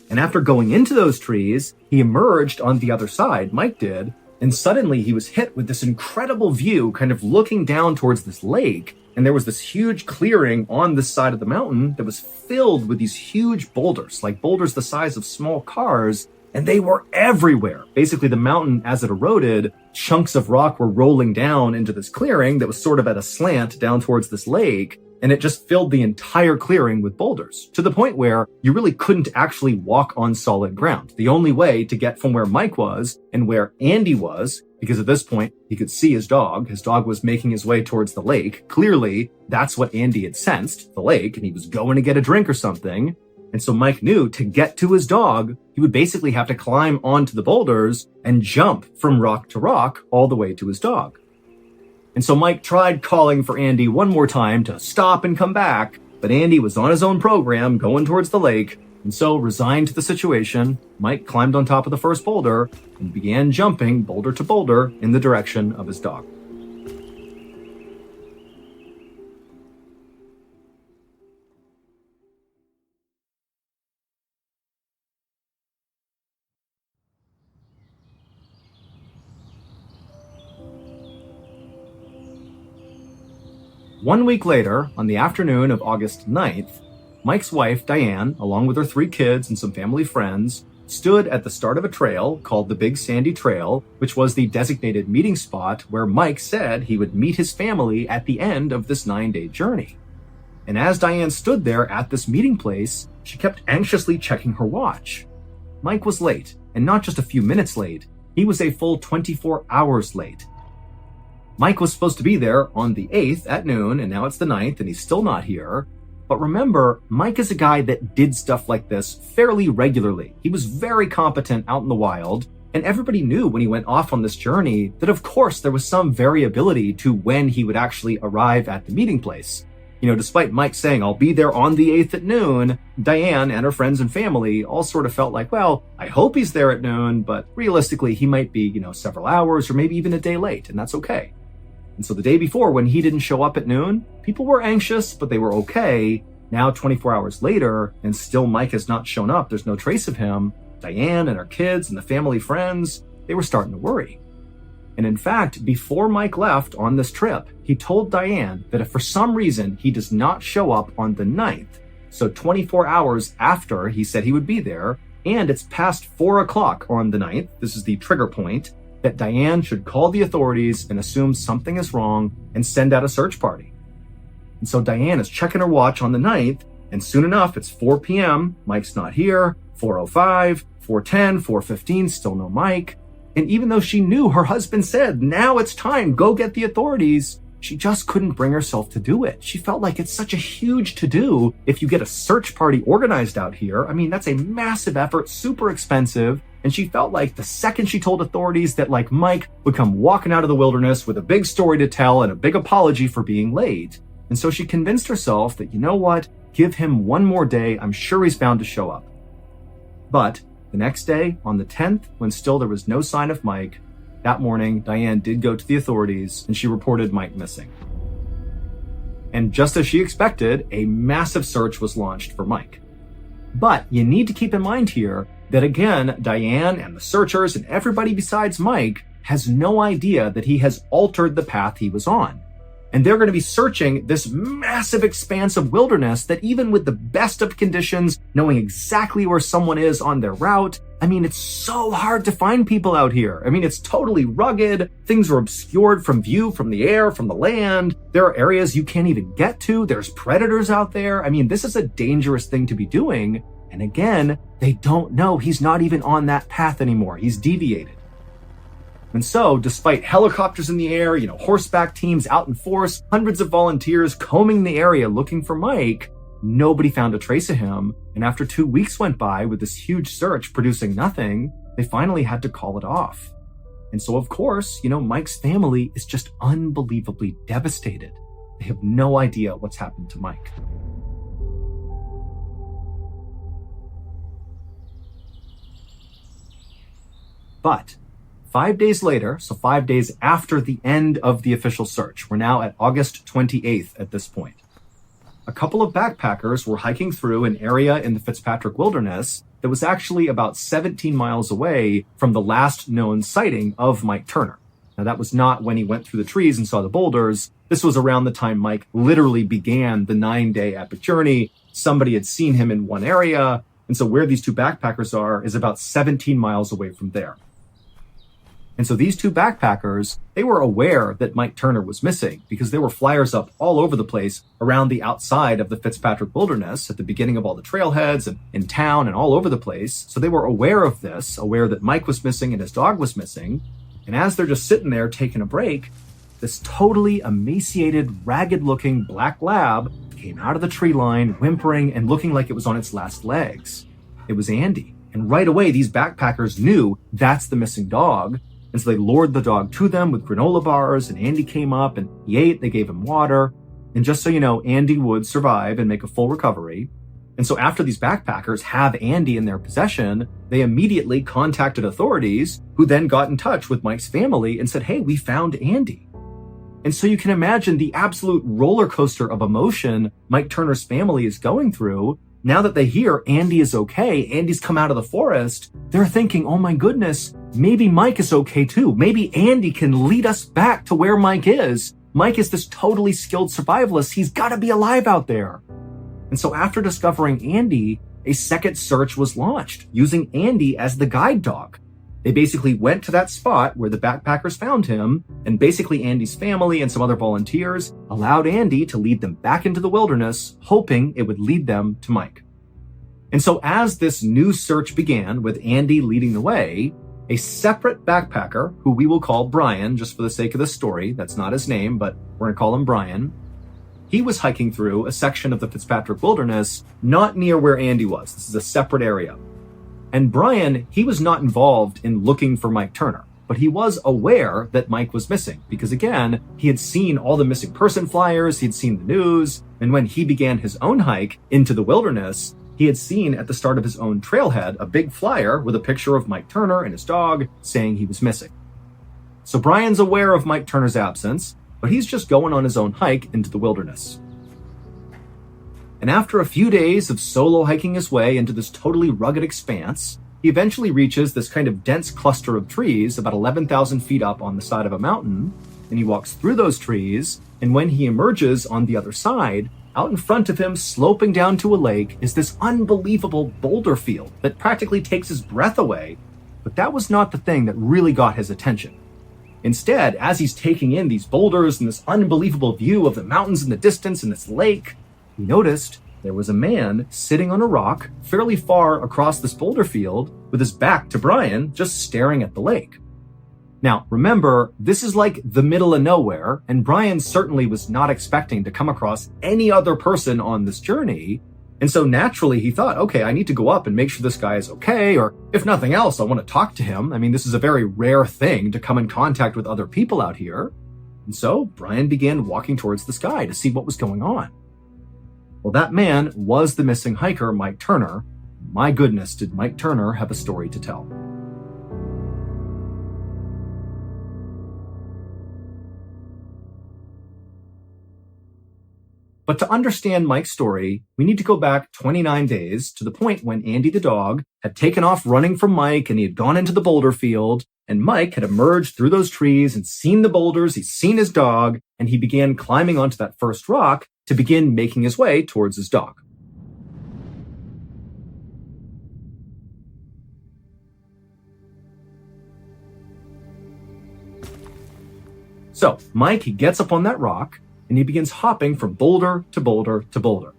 And after going into those trees, he emerged on the other side, Mike did, And suddenly he was hit with this incredible view, kind of looking down towards this lake. And there was this huge clearing on this side of the mountain that was filled with these huge boulders, like boulders the size of small cars. And they were everywhere. Basically, the mountain, as it eroded, chunks of rock were rolling down into this clearing that was sort of at a slant down towards this lake. And it just filled the entire clearing with boulders, to the point where you really couldn't actually walk on solid ground. The only way to get from where Mike was and where Andy was, because at this point he could see his dog was making his way towards the lake. Clearly, that's what Andy had sensed, the lake, and he was going to get a drink or something. And so Mike knew to get to his dog, he would basically have to climb onto the boulders and jump from rock to rock all the way to his dog. And so Mike tried calling for Andy one more time to stop and come back, but Andy was on his own program going towards the lake. And so, resigned to the situation, Mike climbed on top of the first boulder and began jumping boulder to boulder in the direction of his dog. One week later, on the afternoon of August 9th, Mike's wife, Diane, along with her 3 kids and some family friends, stood at the start of a trail called the Big Sandy Trail, which was the designated meeting spot where Mike said he would meet his family at the end of this 9-day journey. And as Diane stood there at this meeting place, she kept anxiously checking her watch. Mike was late, and not just a few minutes late, he was a full 24 hours late. Mike was supposed to be there on the 8th at noon, and now it's the 9th, and he's still not here. But remember, Mike is a guy that did stuff like this fairly regularly. He was very competent out in the wild, and everybody knew when he went off on this journey that of course there was some variability to when he would actually arrive at the meeting place. You know, despite Mike saying, I'll be there on the 8th at noon, Diane and her friends and family all sort of felt like, well, I hope he's there at noon, but realistically he might be, several hours or maybe even a day late, and that's okay. And so the day before, when he didn't show up at noon, people were anxious, but they were okay. Now, 24 hours later, and still Mike has not shown up, there's no trace of him, Diane and her kids and the family friends, they were starting to worry. And in fact, before Mike left on this trip, he told Diane that if for some reason he does not show up on the 9th, so 24 hours after he said he would be there, and it's past 4 o'clock on the 9th, this is the trigger point, that Diane should call the authorities and assume something is wrong and send out a search party. And so Diane is checking her watch on the 9th, and soon enough, it's 4 p.m., Mike's not here, 4:05, 4:10, 4:15, still no Mike. And even though she knew her husband said, now it's time, go get the authorities, she just couldn't bring herself to do it. She felt like it's such a huge to-do if you get a search party organized out here. I mean, that's a massive effort, super expensive. And she felt like the second she told authorities that Mike would come walking out of the wilderness with a big story to tell and a big apology for being late. And so she convinced herself that, you know what, give him one more day, I'm sure he's bound to show up. But the next day, on the 10th, when still there was no sign of Mike, that morning, Diane did go to the authorities and she reported Mike missing. And just as she expected, a massive search was launched for Mike. But you need to keep in mind here that again, Diane and the searchers and everybody besides Mike has no idea that he has altered the path he was on. And they're going to be searching this massive expanse of wilderness that even with the best of conditions, knowing exactly where someone is on their route, I mean, it's so hard to find people out here. I mean, it's totally rugged. Things are obscured from view, from the air, from the land. There are areas you can't even get to. There's predators out there. I mean, this is a dangerous thing to be doing. And again, they don't know he's not even on that path anymore. He's deviated. And so, despite helicopters in the air, horseback teams out in force, hundreds of volunteers combing the area looking for Mike, nobody found a trace of him. And after 2 weeks went by with this huge search producing nothing, they finally had to call it off. And so, of course, Mike's family is just unbelievably devastated. They have no idea what's happened to Mike. But 5 days later, so 5 days after the end of the official search, we're now at August 28th at this point. A couple of backpackers were hiking through an area in the Fitzpatrick Wilderness that was actually about 17 miles away from the last known sighting of Mike Turner. Now, that was not when he went through the trees and saw the boulders. This was around the time Mike literally began the 9-day epic journey. Somebody had seen him in one area, and so where these two backpackers are is about 17 miles away from there. And so these two backpackers, they were aware that Mike Turner was missing because there were flyers up all over the place around the outside of the Fitzpatrick Wilderness at the beginning of all the trailheads and in town and all over the place. So they were aware of this, aware that Mike was missing and his dog was missing. And as they're just sitting there taking a break, this totally emaciated, ragged-looking black lab came out of the tree line, whimpering and looking like it was on its last legs. It was Andy. And right away, these backpackers knew that's the missing dog. And so they lured the dog to them with granola bars, and Andy came up and he ate, they gave him water. And just so you know, Andy would survive and make a full recovery. And so after these backpackers have Andy in their possession, they immediately contacted authorities, who then got in touch with Mike's family and said, hey, we found Andy. And so you can imagine the absolute roller coaster of emotion Mike Turner's family is going through. Now that they hear Andy is okay, Andy's come out of the forest, they're thinking, oh my goodness, maybe Mike is okay too. Maybe Andy can lead us back to where Mike is. Mike is this totally skilled survivalist. He's got to be alive out there. And so after discovering Andy, a second search was launched using Andy as the guide dog. They basically went to that spot where the backpackers found him, and basically Andy's family and some other volunteers allowed Andy to lead them back into the wilderness, hoping it would lead them to Mike. And so as this new search began with Andy leading the way, a separate backpacker, who we will call Brian, just for the sake of the story, that's not his name, but we're going to call him Brian, he was hiking through a section of the Fitzpatrick Wilderness not near where Andy was. This is a separate area. And Brian, he was not involved in looking for Mike Turner, but he was aware that Mike was missing because, again, he had seen all the missing person flyers, he'd seen the news, and when he began his own hike into the wilderness, he had seen at the start of his own trailhead a big flyer with a picture of Mike Turner and his dog saying he was missing. So Brian's aware of Mike Turner's absence, but he's just going on his own hike into the wilderness. And after a few days of solo hiking his way into this totally rugged expanse, he eventually reaches this kind of dense cluster of trees about 11,000 feet up on the side of a mountain, and he walks through those trees, and when he emerges on the other side, out in front of him, sloping down to a lake, is this unbelievable boulder field that practically takes his breath away. But that was not the thing that really got his attention. Instead, as he's taking in these boulders and this unbelievable view of the mountains in the distance and this lake, he noticed there was a man sitting on a rock fairly far across this boulder field with his back to Brian, just staring at the lake. Now, remember, this is like the middle of nowhere, and Brian certainly was not expecting to come across any other person on this journey. And so naturally he thought, okay, I need to go up and make sure this guy is okay, or if nothing else, I want to talk to him. I mean, this is a very rare thing to come in contact with other people out here. And so Brian began walking towards this guy to see what was going on. Well, that man was the missing hiker, Mike Turner. My goodness, did Mike Turner have a story to tell. But to understand Mike's story, we need to go back 29 days to the point when Andy the dog had taken off running from Mike and he had gone into the boulder field, and Mike had emerged through those trees and seen the boulders, he's seen his dog, and he began climbing onto that first rock to begin making his way towards his dog. So Mike, he gets up on that rock, and he begins hopping from boulder to boulder to boulder.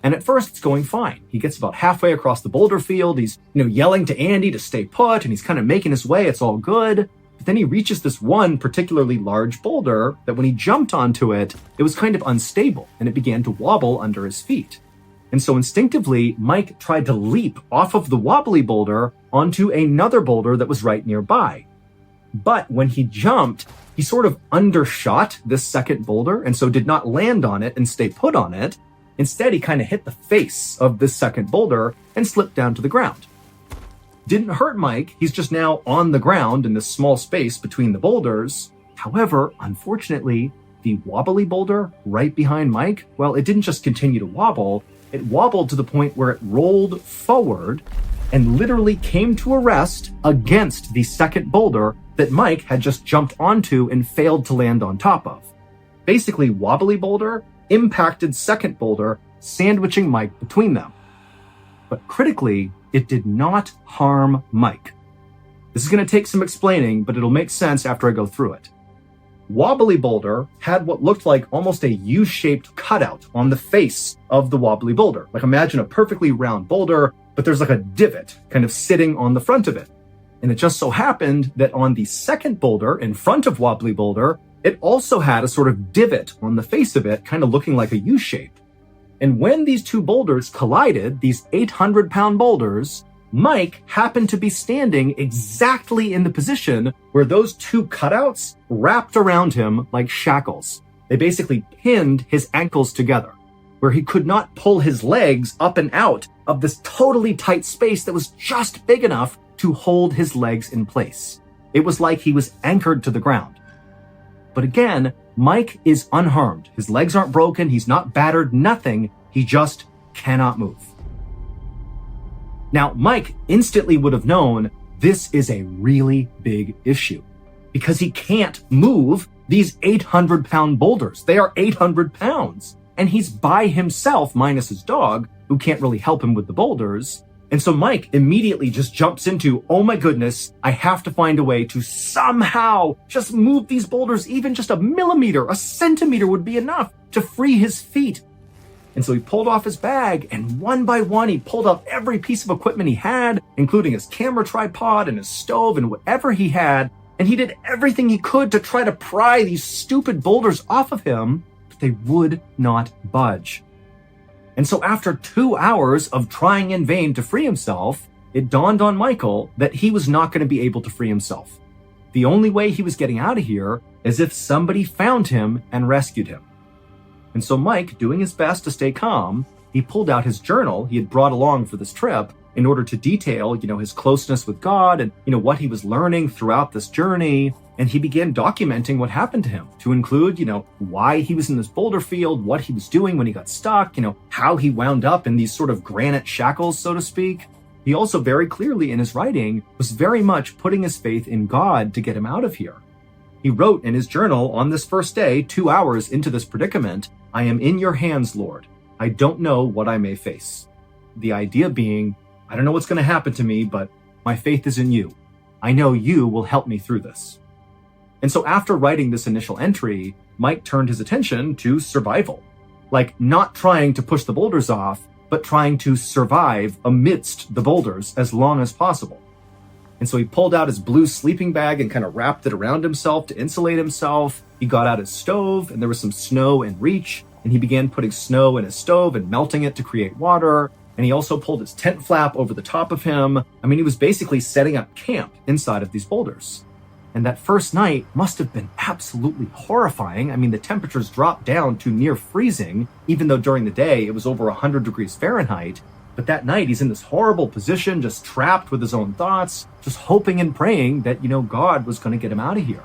And at first, it's going fine. He gets about halfway across the boulder field. He's, yelling to Andy to stay put, and he's kind of making his way. It's all good. But then he reaches this one particularly large boulder that when he jumped onto it, it was kind of unstable, and it began to wobble under his feet. And so instinctively, Mike tried to leap off of the wobbly boulder onto another boulder that was right nearby. But when he jumped, he sort of undershot this second boulder and so did not land on it and stay put on it. Instead, he kind of hit the face of this second boulder and slipped down to the ground. Didn't hurt Mike, he's just now on the ground in this small space between the boulders. However, unfortunately, the wobbly boulder right behind Mike, well, it didn't just continue to wobble, it wobbled to the point where it rolled forward and literally came to a rest against the second boulder that Mike had just jumped onto and failed to land on top of. Basically, wobbly boulder impacted second boulder, sandwiching Mike between them. But critically, it did not harm Mike. This is going to take some explaining, but it'll make sense after I go through it. Wobbly boulder had what looked like almost a U-shaped cutout on the face of the wobbly boulder. Like imagine a perfectly round boulder, but there's like a divot kind of sitting on the front of it. And it just so happened that on the second boulder in front of wobbly boulder, it also had a sort of divot on the face of it, kind of looking like a U-shape. And when these two boulders collided, these 800-pound boulders, Mike happened to be standing exactly in the position where those two cutouts wrapped around him like shackles. They basically pinned his ankles together, where he could not pull his legs up and out of this totally tight space that was just big enough to hold his legs in place. It was like he was anchored to the ground. But again, Mike is unharmed. His legs aren't broken. He's not battered, nothing. He just cannot move. Now, Mike instantly would have known this is a really big issue because he can't move these 800-pound boulders. They are 800 pounds. And he's by himself, minus his dog, who can't really help him with the boulders. And so Mike immediately just jumps into, oh my goodness, I have to find a way to somehow just move these boulders even just a millimeter, a centimeter would be enough to free his feet. And so he pulled off his bag, and one by one, he pulled out every piece of equipment he had, including his camera tripod and his stove and whatever he had. And he did everything he could to try to pry these stupid boulders off of him, but they would not budge. And so after 2 hours of trying in vain to free himself, it dawned on Michael that he was not going to be able to free himself. The only way he was getting out of here is if somebody found him and rescued him. And so Mike, doing his best to stay calm, he pulled out his journal he had brought along for this trip in order to detail, his closeness with God and, what he was learning throughout this journey. And he began documenting what happened to him to include, why he was in this boulder field, what he was doing when he got stuck, how he wound up in these sort of granite shackles, so to speak. He also very clearly in his writing was very much putting his faith in God to get him out of here. He wrote in his journal on this first day, 2 hours into this predicament, I am in your hands, Lord. I don't know what I may face. The idea being, I don't know what's going to happen to me, but my faith is in you. I know you will help me through this. And so after writing this initial entry, Mike turned his attention to survival. Like not trying to push the boulders off, but trying to survive amidst the boulders as long as possible. And so he pulled out his blue sleeping bag and kind of wrapped it around himself to insulate himself. He got out his stove and there was some snow in reach, and he began putting snow in his stove and melting it to create water. And he also pulled his tent flap over the top of him. He was basically setting up camp inside of these boulders. And that first night must have been absolutely horrifying. The temperatures dropped down to near freezing, even though during the day it was over 100 degrees Fahrenheit. But that night he's in this horrible position, just trapped with his own thoughts, just hoping and praying that, God was going to get him out of here.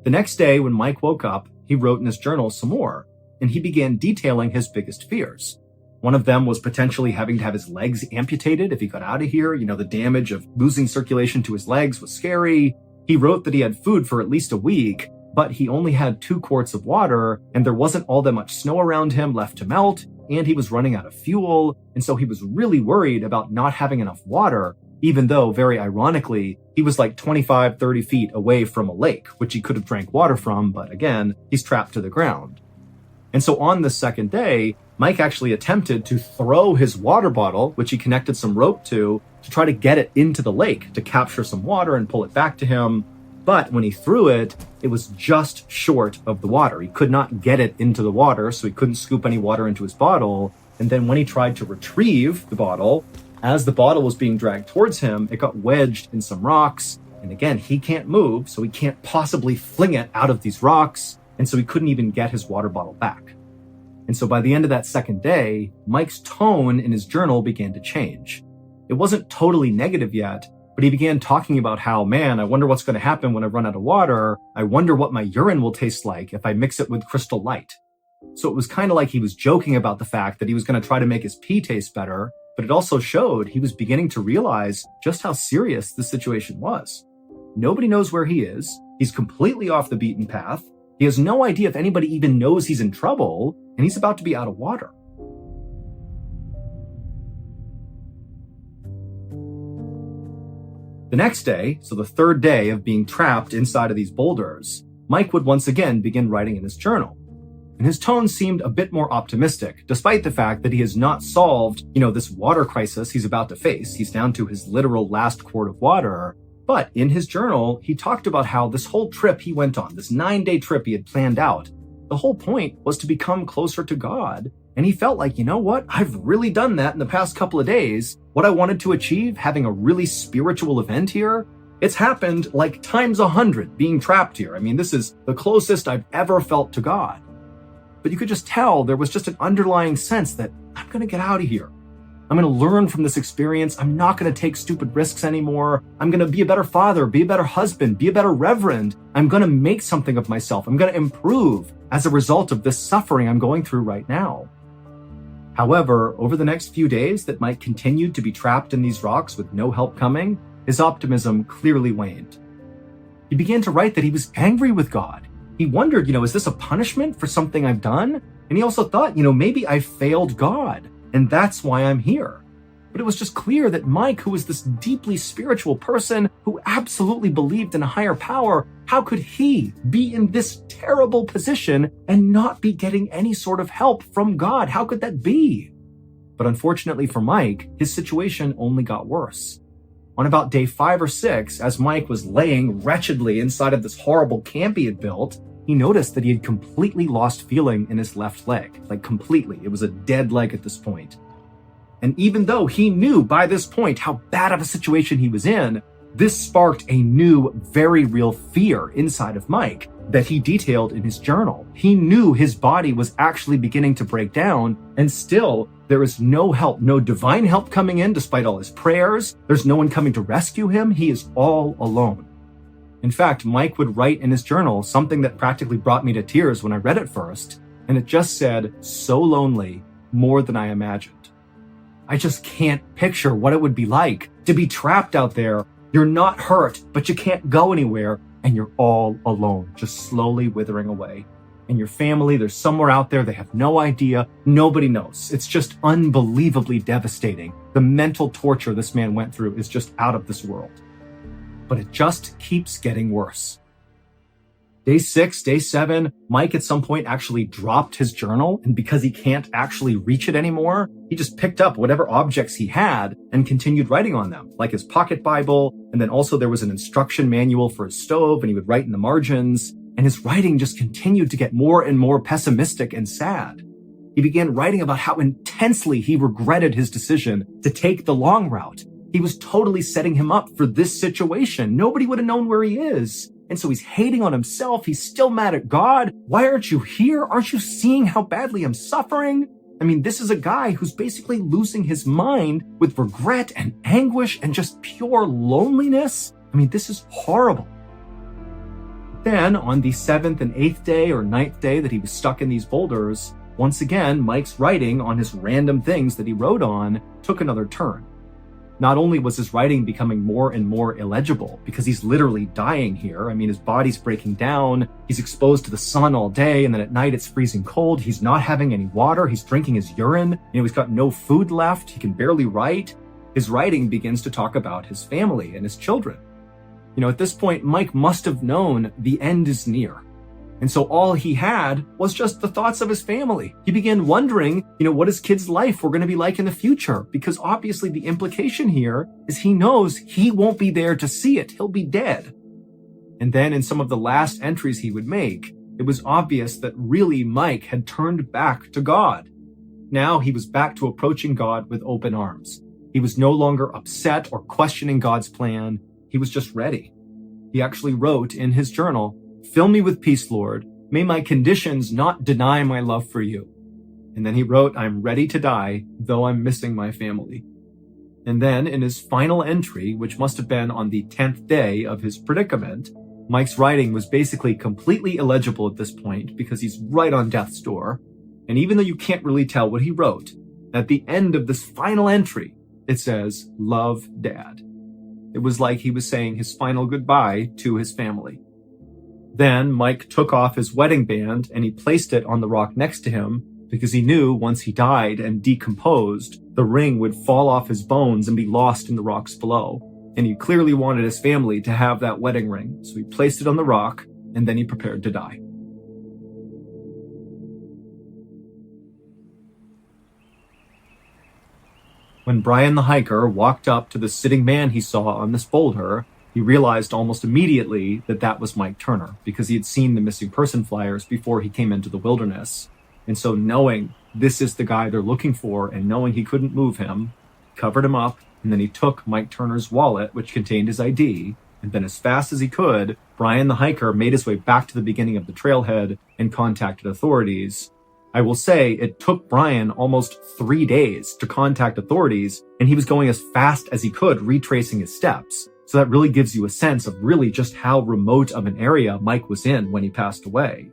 The next day, when Mike woke up, he wrote in his journal some more, and he began detailing his biggest fears. One of them was potentially having to have his legs amputated if he got out of here. The damage of losing circulation to his legs was scary. He wrote that he had food for at least a week, but he only had 2 quarts of water, and there wasn't all that much snow around him left to melt, and he was running out of fuel, and so he was really worried about not having enough water, even though, very ironically, he was like 25, 30 feet away from a lake, which he could have drank water from, but again, he's trapped to the ground. And so on the second day, Mike actually attempted to throw his water bottle, which he connected some rope to try to get it into the lake to capture some water and pull it back to him. But when he threw it, it was just short of the water. He could not get it into the water, so he couldn't scoop any water into his bottle. And then when he tried to retrieve the bottle, as the bottle was being dragged towards him, it got wedged in some rocks. And again, he can't move, so he can't possibly fling it out of these rocks. And so he couldn't even get his water bottle back. And so by the end of that second day, Mike's tone in his journal began to change. It wasn't totally negative yet, But he began talking about how, man, I wonder what's going to happen when I run out of water. I wonder what my urine will taste like if I mix it with crystal light. So it was kind of like he was joking about the fact that he was going to try to make his pee taste better, but it also showed he was beginning to realize just how serious the situation was. Nobody knows where he is. He's completely off the beaten path. He has no idea if anybody even knows he's in trouble, and he's about to be out of water. The next day, so the third day of being trapped inside of these boulders, Mike would once again begin writing in his journal. And his tone seemed a bit more optimistic, despite the fact that he has not solved, this water crisis he's about to face. He's down to his literal last quart of water. But in his journal, he talked about how this whole trip he went on, this 9-day trip he had planned out, the whole point was to become closer to God. And he felt like, you know what? I've really done that in the past couple of days. What I wanted to achieve, having a really spiritual event here, it's happened like times 100 being trapped here. I mean, this is the closest I've ever felt to God. But you could just tell there was just an underlying sense that I'm going to get out of here. I'm going to learn from this experience. I'm not going to take stupid risks anymore. I'm going to be a better father, be a better husband, be a better reverend. I'm going to make something of myself. I'm going to improve as a result of this suffering I'm going through right now. However, over the next few days that Mike continued to be trapped in these rocks with no help coming, his optimism clearly waned. He began to write that he was angry with God. He wondered, is this a punishment for something I've done? And he also thought, maybe I failed God, and that's why I'm here. But it was just clear that Mike, who was this deeply spiritual person who absolutely believed in a higher power, how could he be in this terrible position and not be getting any sort of help from God? How could that be? But unfortunately for Mike, his situation only got worse. On about day 5 or 6, as Mike was laying wretchedly inside of this horrible camp he had built, he noticed that he had completely lost feeling in his left leg. Like completely. It was a dead leg at this point. And even though he knew by this point how bad of a situation he was in, this sparked a new, very real fear inside of Mike that he detailed in his journal. He knew his body was actually beginning to break down, and still there is no help, no divine help coming in despite all his prayers. There's no one coming to rescue him. He is all alone. In fact, Mike would write in his journal something that practically brought me to tears when I read it first, and it just said, "So lonely, more than I imagined." I just can't picture what it would be like to be trapped out there. You're not hurt, but you can't go anywhere, and you're all alone, just slowly withering away. And your family, they're somewhere out there, they have no idea, nobody knows. It's just unbelievably devastating. The mental torture this man went through is just out of this world. But it just keeps getting worse. Day 6, day 7, Mike at some point actually dropped his journal, and because he can't actually reach it anymore, he just picked up whatever objects he had and continued writing on them, like his pocket Bible, and then also there was an instruction manual for his stove, and he would write in the margins, and his writing just continued to get more and more pessimistic and sad. He began writing about how intensely he regretted his decision to take the long route. He was totally setting him up for this situation. Nobody would have known where he is. And so he's hating on himself. He's still mad at God. Why aren't you here? Aren't you seeing how badly I'm suffering? I mean, this is a guy who's basically losing his mind with regret and anguish and just pure loneliness. I mean, this is horrible. Then on the 7th and 8th day or 9th day that he was stuck in these boulders, once again, Mike's writing on his random things that he wrote on took another turn. Not only was his writing becoming more and more illegible because he's literally dying here. I mean, his body's breaking down. He's exposed to the sun all day, and then at night it's freezing cold. He's not having any water. He's drinking his urine. He's got no food left. He can barely write. His writing begins to talk about his family and his children. At this point, Mike must have known the end is near. And so all he had was just the thoughts of his family. He began wondering, what his kid's life were going to be like in the future, because obviously the implication here is he knows he won't be there to see it. He'll be dead. And then in some of the last entries he would make, it was obvious that really Mike had turned back to God. Now he was back to approaching God with open arms. He was no longer upset or questioning God's plan. He was just ready. He actually wrote in his journal, "Fill me with peace, Lord. May my conditions not deny my love for you." And then he wrote, "I'm ready to die, though I'm missing my family." And then in his final entry, which must have been on the 10th day of his predicament, Mike's writing was basically completely illegible at this point because he's right on death's door. And even though you can't really tell what he wrote, at the end of this final entry, it says, "Love, Dad." It was like he was saying his final goodbye to his family. Then Mike took off his wedding band and he placed it on the rock next to him because he knew once he died and decomposed, the ring would fall off his bones and be lost in the rocks below. And he clearly wanted his family to have that wedding ring, so he placed it on the rock and then he prepared to die. When Brian the hiker walked up to the sitting man he saw on this boulder, he realized almost immediately that that was Mike Turner because he had seen the missing person flyers before he came into the wilderness. And so knowing this is the guy they're looking for and knowing he couldn't move him, covered him up, and then he took Mike Turner's wallet, which contained his ID, and then as fast as he could, Brian the hiker made his way back to the beginning of the trailhead and contacted authorities. I will say it took Brian almost 3 days to contact authorities, and he was going as fast as he could, retracing his steps. So that really gives you a sense of really just how remote of an area Mike was in when he passed away.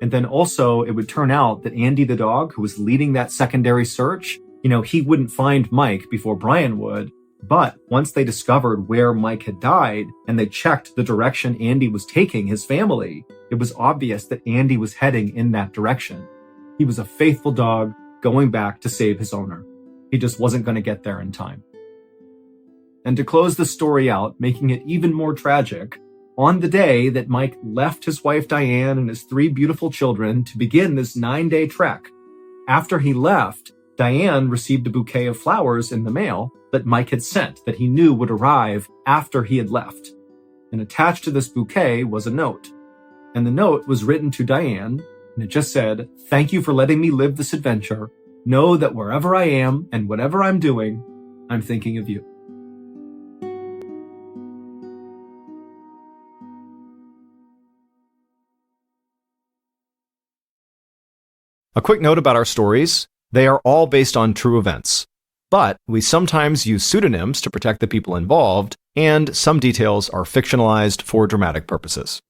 And then also, it would turn out that Andy the dog, who was leading that secondary search, he wouldn't find Mike before Brian would. But once they discovered where Mike had died and they checked the direction Andy was taking his family, it was obvious that Andy was heading in that direction. He was a faithful dog going back to save his owner. He just wasn't going to get there in time. And to close the story out, making it even more tragic, on the day that Mike left his wife Diane and his 3 beautiful children to begin this 9-day trek, after he left, Diane received a bouquet of flowers in the mail that Mike had sent that he knew would arrive after he had left. And attached to this bouquet was a note. And the note was written to Diane, and it just said, "Thank you for letting me live this adventure. Know that wherever I am and whatever I'm doing, I'm thinking of you." A quick note about our stories. They are all based on true events, but we sometimes use pseudonyms to protect the people involved, and some details are fictionalized for dramatic purposes.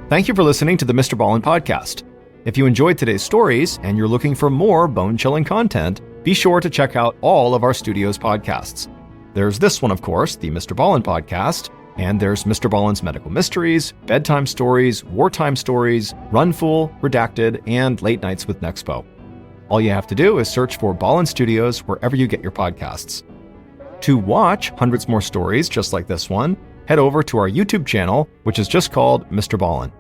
Thank you for listening to the Mr. Ballin podcast. If you enjoyed today's stories and you're looking for more bone-chilling content, be sure to check out all of our studio's podcasts. There's this one, of course, the Mr. Ballin podcast, and there's Mr. Ballen's Medical Mysteries, Bedtime Stories, Wartime Stories, Run Fool, Redacted, and Late Nights with Nexpo. All you have to do is search for Ballin Studios wherever you get your podcasts. To watch hundreds more stories just like this one, head over to our YouTube channel, which is just called Mr. Ballin.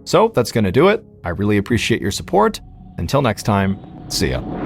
So that's going to do it. I really appreciate your support. Until next time, see ya.